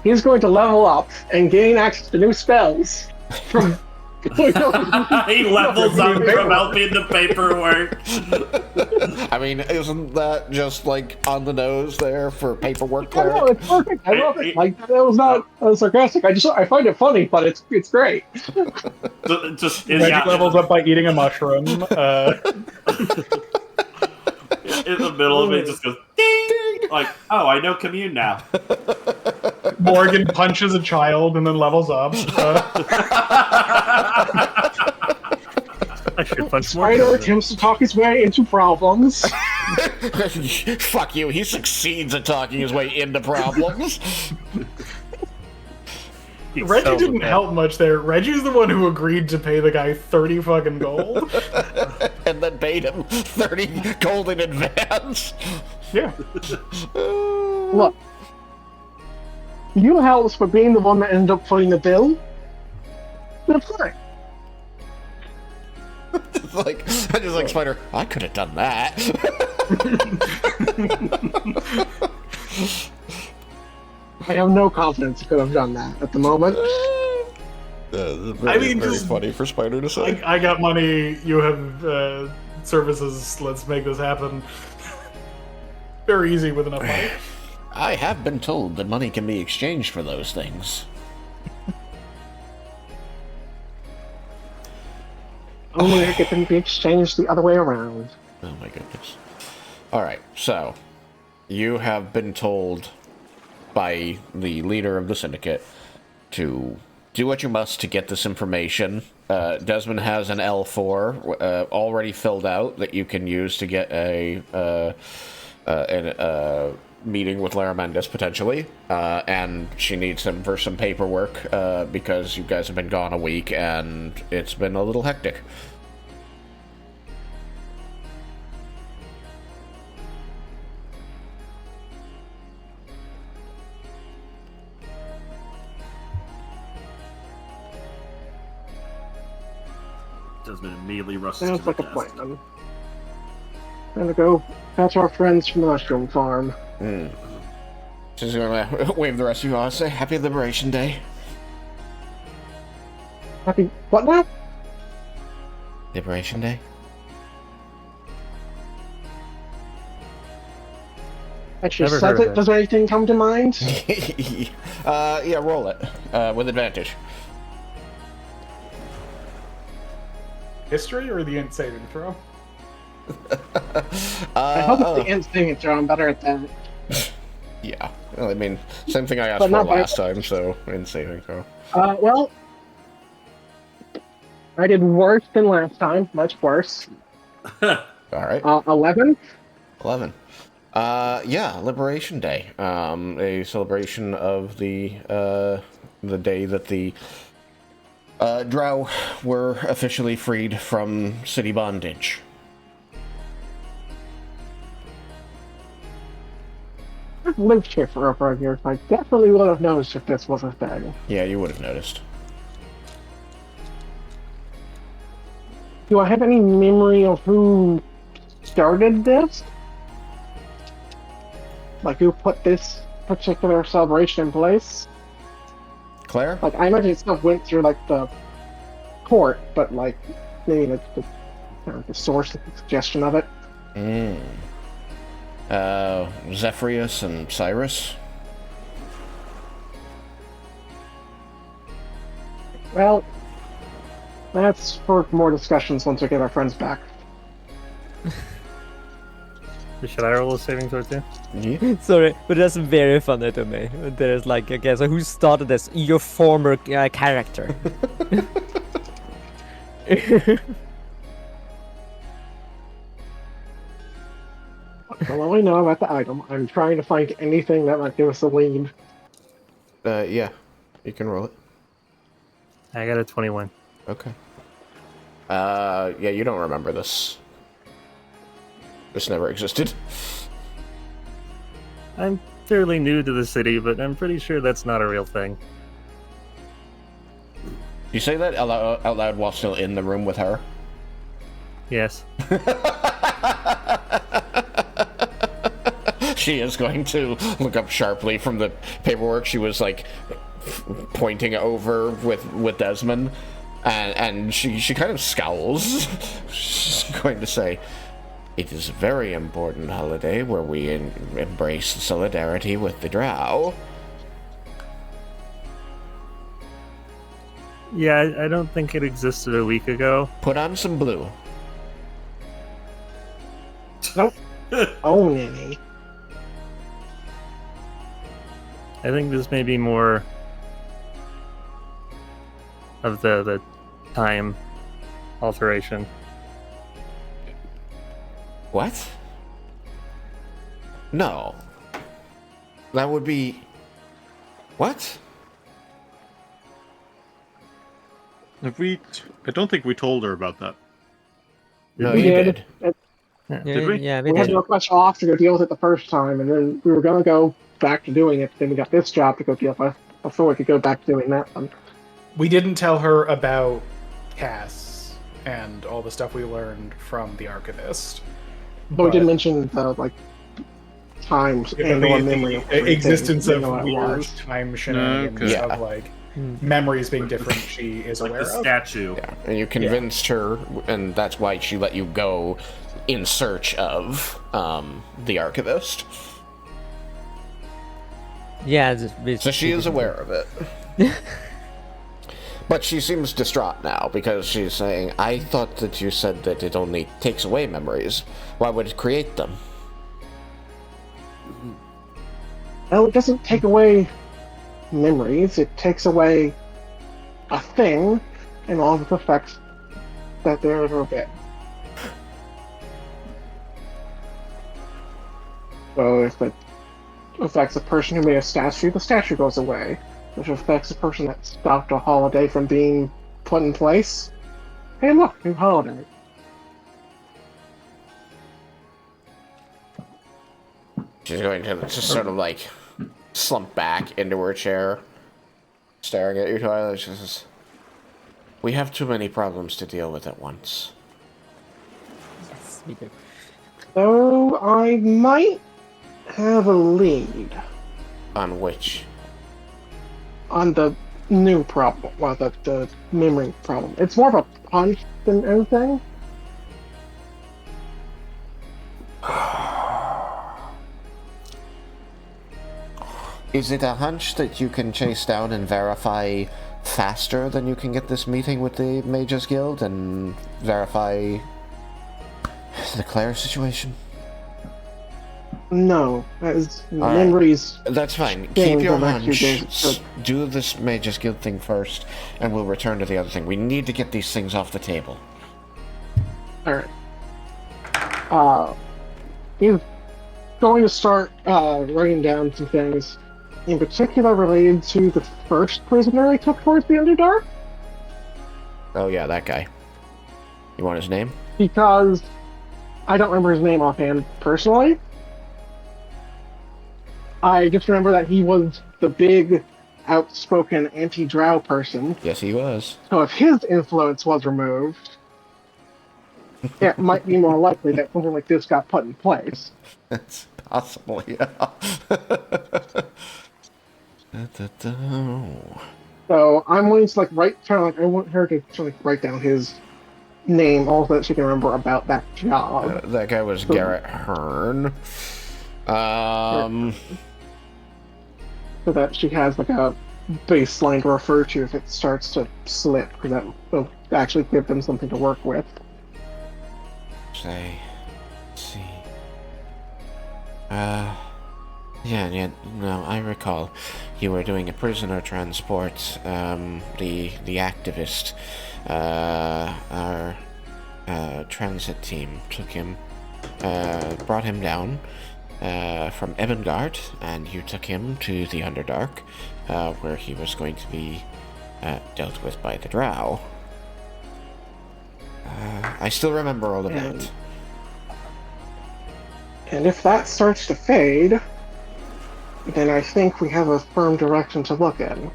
he's going to level up and gain access to new spells from... He levels up from helping the paperwork. I mean, isn't that just like on the nose there for paperwork? I know, it's perfect. I love it. Like, that was not sarcastic. I find it funny, but it's great. Just levels up by eating a mushroom. In the middle of it, just goes ding. Like, oh, I know commune now. Morgan punches a child and then levels up. I should punch Spider attempts to talk his way into problems. Fuck you, he succeeds at talking his way into problems. Reggie didn't help much there. Reggie's the one who agreed to pay the guy 30 fucking gold. And then paid him 30 gold in advance. Yeah. Look. You helps for being the one that ended up footing the bill. That's fine. I just like Spider. I could have done that. I have no confidence I could have done that at the moment. Very funny for Spider to say. I got money. You have services. Let's make this happen. Very easy with enough money. I have been told that money can be exchanged for those things. Only it can be exchanged the other way around. Oh my goodness. Alright, so you have been told by the leader of the Syndicate to do what you must to get this information. Desmond has an L4 already filled out that you can use to get a meeting with Laramentis, potentially, and she needs him for some paperwork, because you guys have been gone a week, and it's been a little hectic. Desmond immediately rushes Sounds to like the a desk. plan. Gonna go catch our friends from the mushroom farm. She's gonna wave the rest of you on and say, Happy Liberation Day. Happy... what now? Liberation Day? Actually, Never says heard of it. it. Does anything come to mind? Yeah, roll it. With advantage. History or the int saving throw? I hope it's the int saving throw. I'm better at that. Yeah. Well, I mean, same thing I asked But for not by- last time, so in saving throw. Well, I did worse than last time. Much worse. Alright. 11? 11. Yeah, Liberation Day. A celebration of the day that the Drow were officially freed from city bondage. lived here for over a year, so I definitely would have noticed if this was a thing. Yeah, you would have noticed. Do I have any memory of who started this? Like, who put this particular celebration in place? Claire? Like, I imagine it still went through, like, the court, but, like, maybe the source, the suggestion of it. Zephyrius and Cyrus? Well, that's for more discussions once we get our friends back. Should I roll a saving throw too? Yeah. Sorry, but that's very funny to me. There's like, okay, so who started this? Your former character. Well, we know about the item. I'm trying to find anything that might give us a lead. Yeah. You can roll it. I got a 21. Okay. Yeah, you don't remember this. This never existed. I'm fairly new to the city, but I'm pretty sure that's not a real thing. You say that out loud while still in the room with her? Yes. She is going to look up sharply from the paperwork she was, like, pointing over with Desmin, and she kind of scowls. She's going to say, "It is a very important holiday where we embrace solidarity with the Drow." Yeah, I don't think it existed a week ago. Put on some blue. Nope. Oh, Nanny. I think this may be more of the time alteration. What? No. That would be... What? Have we? I don't think we told her about that. No, We you did. did. Did we? Yeah, We had to request off to go deal with it the first time, and then we were going to go back to doing it. Then we got this job to go deal with, before we could go back to doing that one. We didn't tell her about Cass and all the stuff we learned from the Archivist. But we did mention the, like, times and or memory of the existence of everything, you know, weird it was. time shenanigans Okay. Yeah. of like memories being different. She is Like aware the of. statue. Yeah, and you convinced her, and that's why she let you go in search of the Archivist. Yeah, So she is aware of it. But she seems distraught now, because she's saying, "I thought that you said that it only takes away memories. Why would it create them?" Well, it doesn't take away memories. It takes away a thing and all of its effects that there ever been. So if it affects a person who made a statue, the statue goes away. If it affects a person that stopped a holiday from being put in place, hey look, new holiday. She's going to just sort of like slump back into her chair, staring at you, Twilight. She says, "We have too many problems to deal with at once." Yes, we do. So I might have a lead On which? on the new problem, well, the memory problem. It's more of a punch than anything. Is it a hunch that you can chase down and verify faster than you can get this meeting with the Mages Guild and verify the Claire situation? No, as right. memories. That's fine. Thing Keep your will let you hunch. do- Do this Mages Guild thing first, and we'll return to the other thing. We need to get these things off the table. Alright. He's going to start writing down some things, in particular related to the first prisoner I took towards the Underdark, Oh yeah, that guy. You want his name? because I don't remember his name offhand personally. I just remember that he was the big, outspoken anti-drow person. Yes, he was. So if his influence was removed, it might be more likely that something like this got put in place. It's possible, yeah. Da-da-da. So I'm willing to I want her to write down his name, all so that she can remember about that job. That guy was Garrett Hearn. So that she has like a baseline to refer to if it starts to slip, because that will actually give them something to work with. Let's see. Yeah, no, I recall. You were doing a prisoner transport. The activist, our transit team took him, brought him down from Evangard, and you took him to the Underdark, where he was going to be dealt with by the Drow. I still remember all of that. And if that starts to fade, then I think we have a firm direction to look in.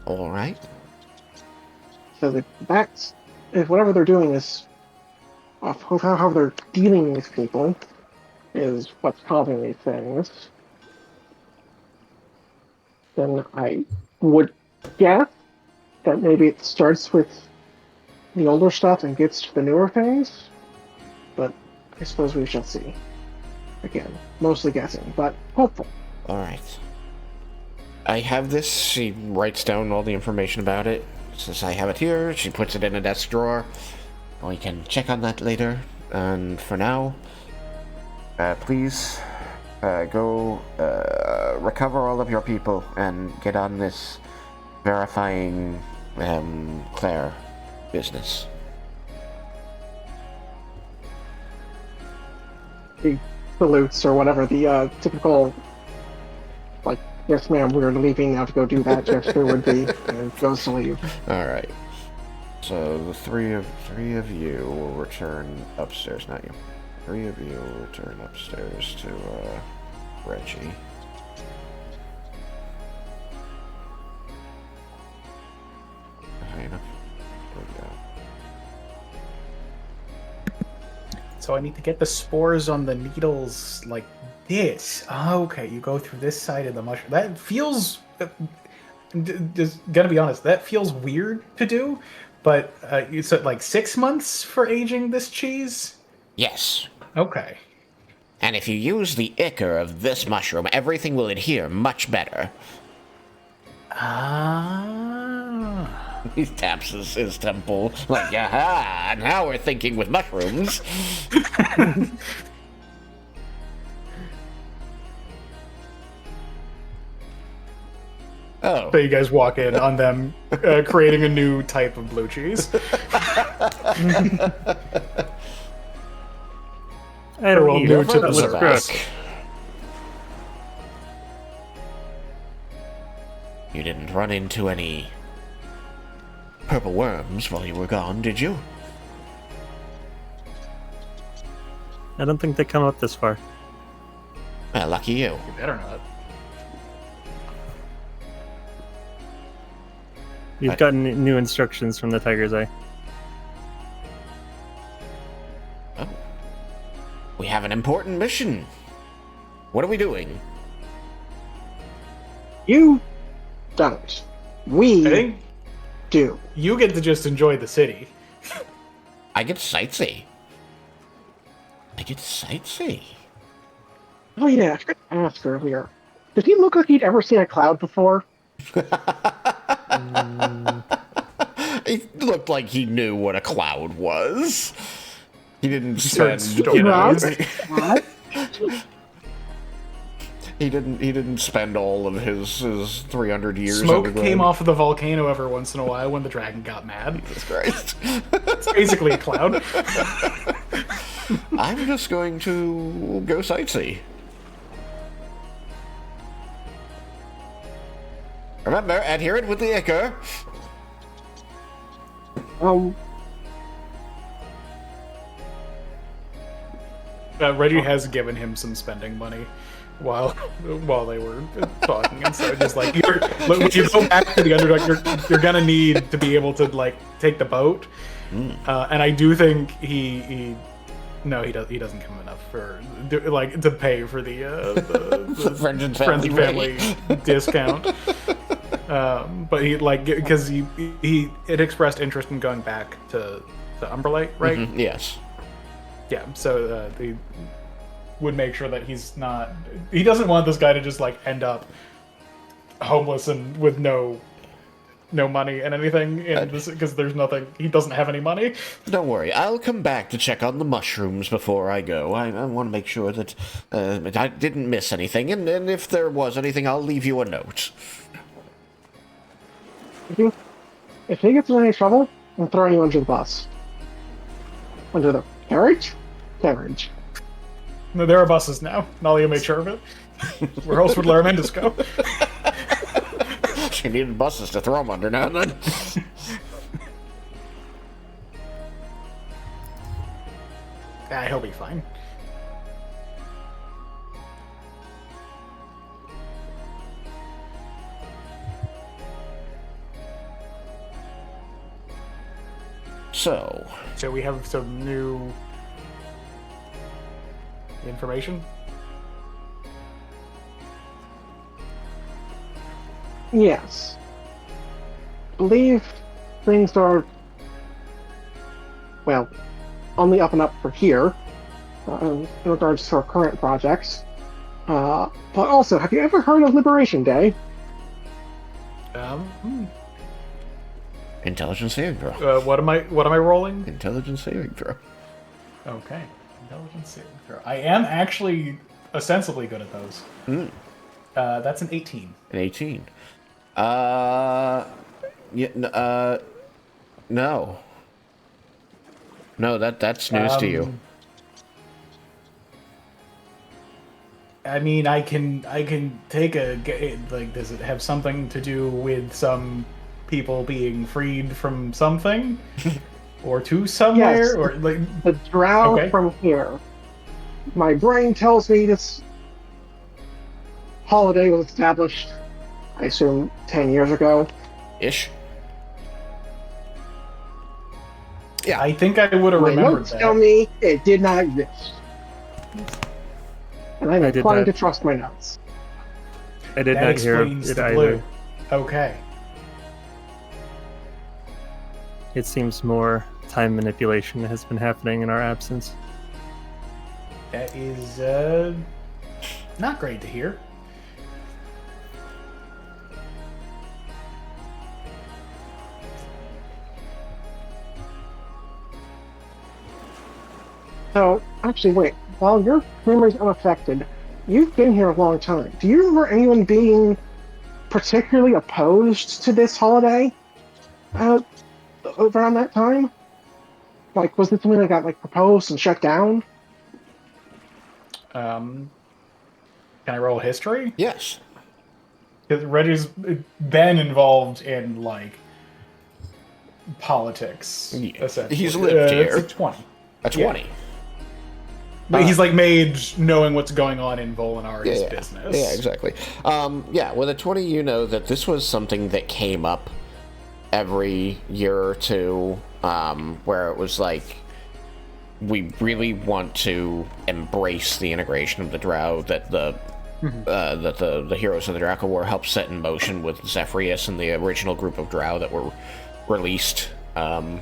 All right. So if whatever they're doing is, however they're dealing with people, is what's causing these things, then I would guess that maybe it starts with the older stuff and gets to the newer things, but I suppose we shall see. Again, mostly guessing, but hopeful. All right. I have this. She writes down all the information about it. Says I have it here. She puts it in a desk drawer. We can check on that later. And for now, please go recover all of your people and get on this verifying Claire business. He salutes or whatever the typical, yes ma'am, we're leaving now to go do that gesture would be, and goes to leave. All right. So the three of you will return upstairs. Not you. Three of you will return upstairs to Reggie. High enough. There we go. So I need to get the spores on the needles like this. Okay, you go through this side of the mushroom. That feels, just gonna be honest, that feels weird to do. But you said like 6 months for aging this cheese? Yes. Okay. And if you use the ichor of this mushroom, everything will adhere much better. Ah. He taps his temple like, aha, now we're thinking with mushrooms. Oh. So you guys walk in on them creating a new type of blue cheese. I don't all need new it. to That the was service. gross. You didn't run into any purple worms while you were gone, did you? I don't think they come up this far. Well, lucky you. You better not. You've gotten new instructions from the Tiger's Eye. Oh. We have an important mission. What are we doing? You don't. We I think do. you get to just enjoy the city. I get to sightsee. Oh yeah, I forgot to ask earlier. Did he look like he'd ever seen a cloud before? It looked like he knew what a cloud was. He didn't started spend, stoning. What? he didn't spend all of his 300 years Smoke underground. came off of the volcano every once in a while when the dragon got mad. Jesus Christ. It's basically a cloud. I'm just going to go sightsee. Remember, adhere it with the ichor. Reggie has given him some spending money while they were talking, and so just like when you go back to the Underdark, you're gonna need to be able to like take the boat, and I do think he doesn't give him enough to pay for the Friends and family discount. But he because he expressed interest in going back to Umberlite, right? Mm-hmm. Yes. Yeah, so he would make sure that he doesn't want this guy to just like end up homeless and with no money and anything because there's nothing, he doesn't have any money. Don't worry, I'll come back to check on the mushrooms before I go. I want to make sure that I didn't miss anything, and if there was anything, I'll leave you a note. If he gets in any trouble, I'm throwing you under the bus. Under the carriage? Carriage. No, there are buses now. Nalia made sure of it. Where else would Laramentis go? She needed buses to throw them under now and then. He'll be fine. So we have some new information. Yes. Believe things are, well, on the up and up for here, in regards to our current projects. But also, have you ever heard of Liberation Day? Intelligence saving throw. What am I rolling? Intelligence saving throw. Okay, intelligence saving throw. I am actually ostensibly good at those. That's an 18. An 18. No. No, that's news to you. I mean, I can take does it have something to do with some people being freed from something? Or to somewhere? Yes, or like the drow okay. from here. My brain tells me this holiday was established, I assume, 10 years ago. Ish. Yeah. I think I would have My remembered notes that. tell me it did not exist. And I'm I did inclined not- to trust my notes. I did That not hear explains it the either. blue. Okay. It seems more time manipulation has been happening in our absence. That is not great to hear. So, actually, wait. While your memory's unaffected, you've been here a long time. Do you remember anyone being particularly opposed to this holiday around that time? Like, was it something that got proposed and shut down? Can I roll history? Yes. Because Reggie's been involved in politics. Yeah. Essentially, He's lived here. It's a 20. A 20. But he's made knowing what's going on in Volinari's business. Yeah, exactly. With a 20, you know that this was something that came up every year or two, where it was we really want to embrace the integration of the Drow that the heroes of the Draco War helped set in motion with Zephyrius and the original group of Drow that were released from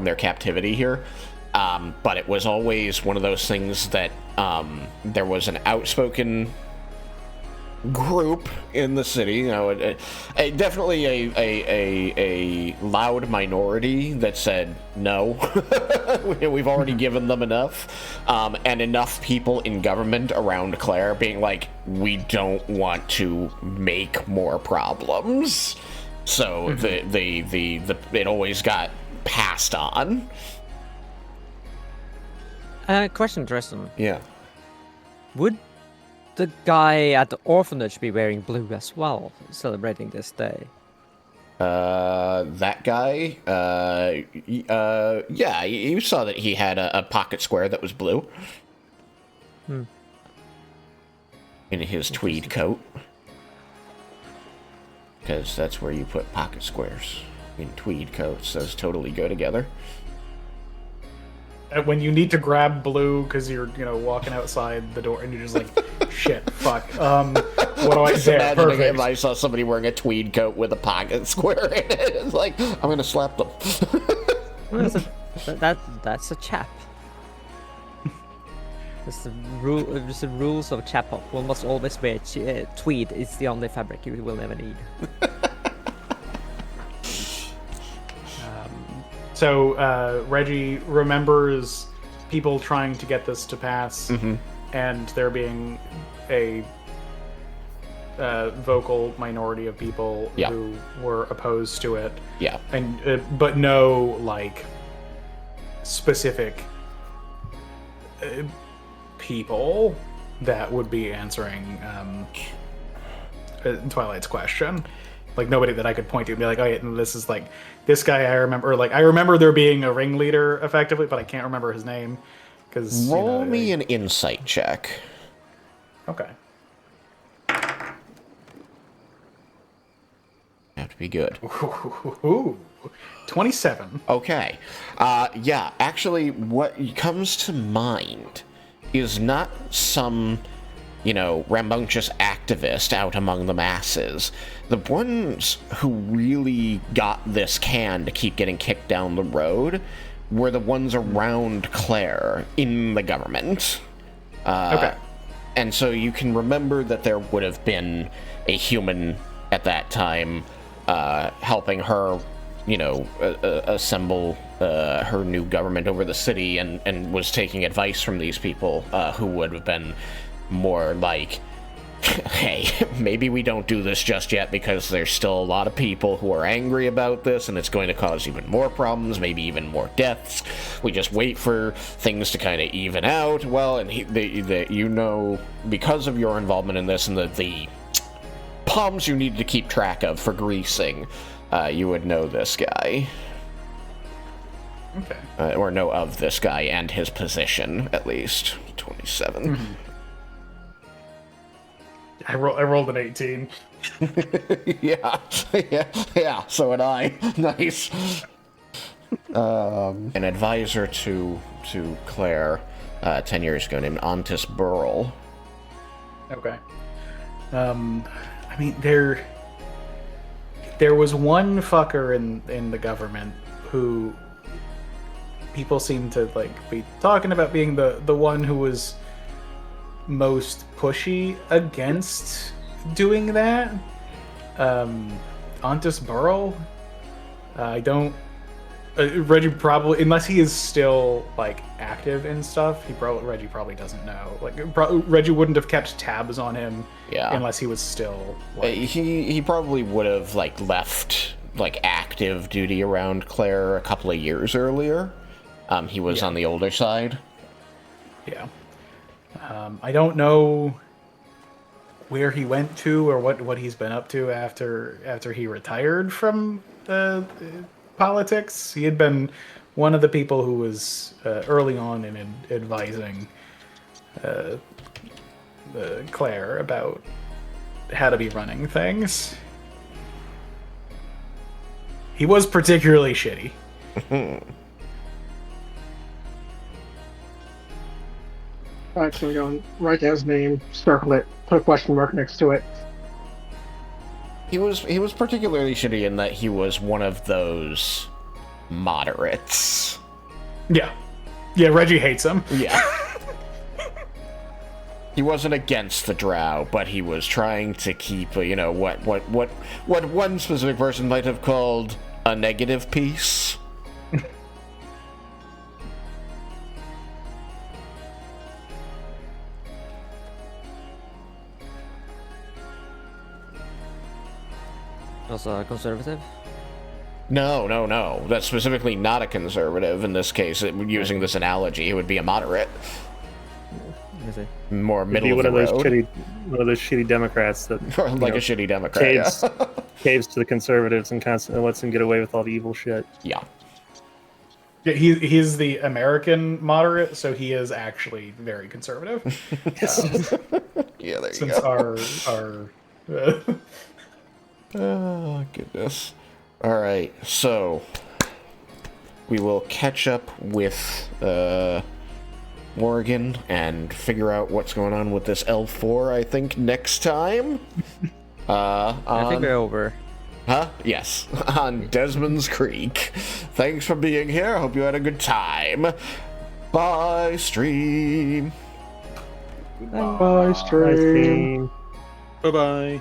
their captivity here. But it was always one of those things that there was an outspoken group in the city, definitely a loud minority that said no. We've already given them enough, and enough people in government around Claire being we don't want to make more problems. So it always got passed on. Question, Tristan. Yeah. Would the guy at the orphanage be wearing blue as well, celebrating this day? That guy? Yeah, you saw that he had a pocket square that was blue. In his tweed coat. Because that's where you put pocket squares. In tweed coats. Those totally go together. When you need to grab Blue because you're, walking outside the door and you're just like, shit, fuck. What do I Just say? imagining Perfect. if I saw somebody wearing a tweed coat with a pocket square in it. It's like, I'm gonna slap them. Well, that's a chap. It's the rules of chap. One must always wear tweed. It's the only fabric you will never need. So Reggie remembers people trying to get this to pass, and there being a vocal minority of people who were opposed to it. Yeah. And but no specific people that would be answering Twilight's question. Like nobody that I could point to and be like, oh yeah, this is like this guy I remember. Like I remember there being a ringleader effectively, but I can't remember his name. Because roll me an insight check. Okay. Have to be good. Ooh, 27. Okay. Yeah, actually, what comes to mind is not some, rambunctious activist out among the masses. The ones who really got this can to keep getting kicked down the road were the ones around Claire in the government. Okay. And so you can remember that there would have been a human at that time helping her, assemble her new government over the city and was taking advice from these people who would have been more like, hey, maybe we don't do this just yet because there's still a lot of people who are angry about this and it's going to cause even more problems, maybe even more deaths. We just wait for things to kind of even out. Well, and because of your involvement in this and the palms you need to keep track of for greasing, you would know this guy. Okay. Or know of this guy and his position, at least. 27. Mm-hmm. I rolled an 18. yeah, so would I. Nice. An advisor to Claire 10 years ago named Antis Burl. Okay. There was one fucker in the government who people seem to be talking about being the one who was most pushy against doing that. Antis Burl. I don't. Reggie probably, unless he is still active in stuff, Reggie probably doesn't know. Reggie wouldn't have kept tabs on him, unless he was still. He probably would have left active duty around Claire a couple of years earlier. He was on the older side. Yeah. I don't know where he went to or what he's been up to after he retired from politics. He had been one of the people who was early on in advising Claire about how to be running things. He was particularly shitty. Alright, so we're going to write down his name, circle it, put a question mark next to it. He was particularly shitty in that he was one of those moderates. Yeah. Yeah, Reggie hates him. Yeah. He wasn't against the drow, but he was trying to keep, what one specific person might have called a negative peace. Also a conservative? No. That's specifically not a conservative in this case. Using this analogy, it would be a moderate. More middle of the road. One of those shitty Democrats that... a shitty Democrat, caves to the conservatives and constantly lets them get away with all the evil shit. Yeah. Yeah, he's the American moderate, so he is actually very conservative. Yeah, there you Since go. our Oh, goodness. Alright, so we will catch up with Morgan and figure out what's going on with this L4, I think, next time. I think we're over. Huh? Yes, on Desmond's Creek. Thanks for being here. Hope you had a good time. Bye, stream. Bye, stream. Bye bye.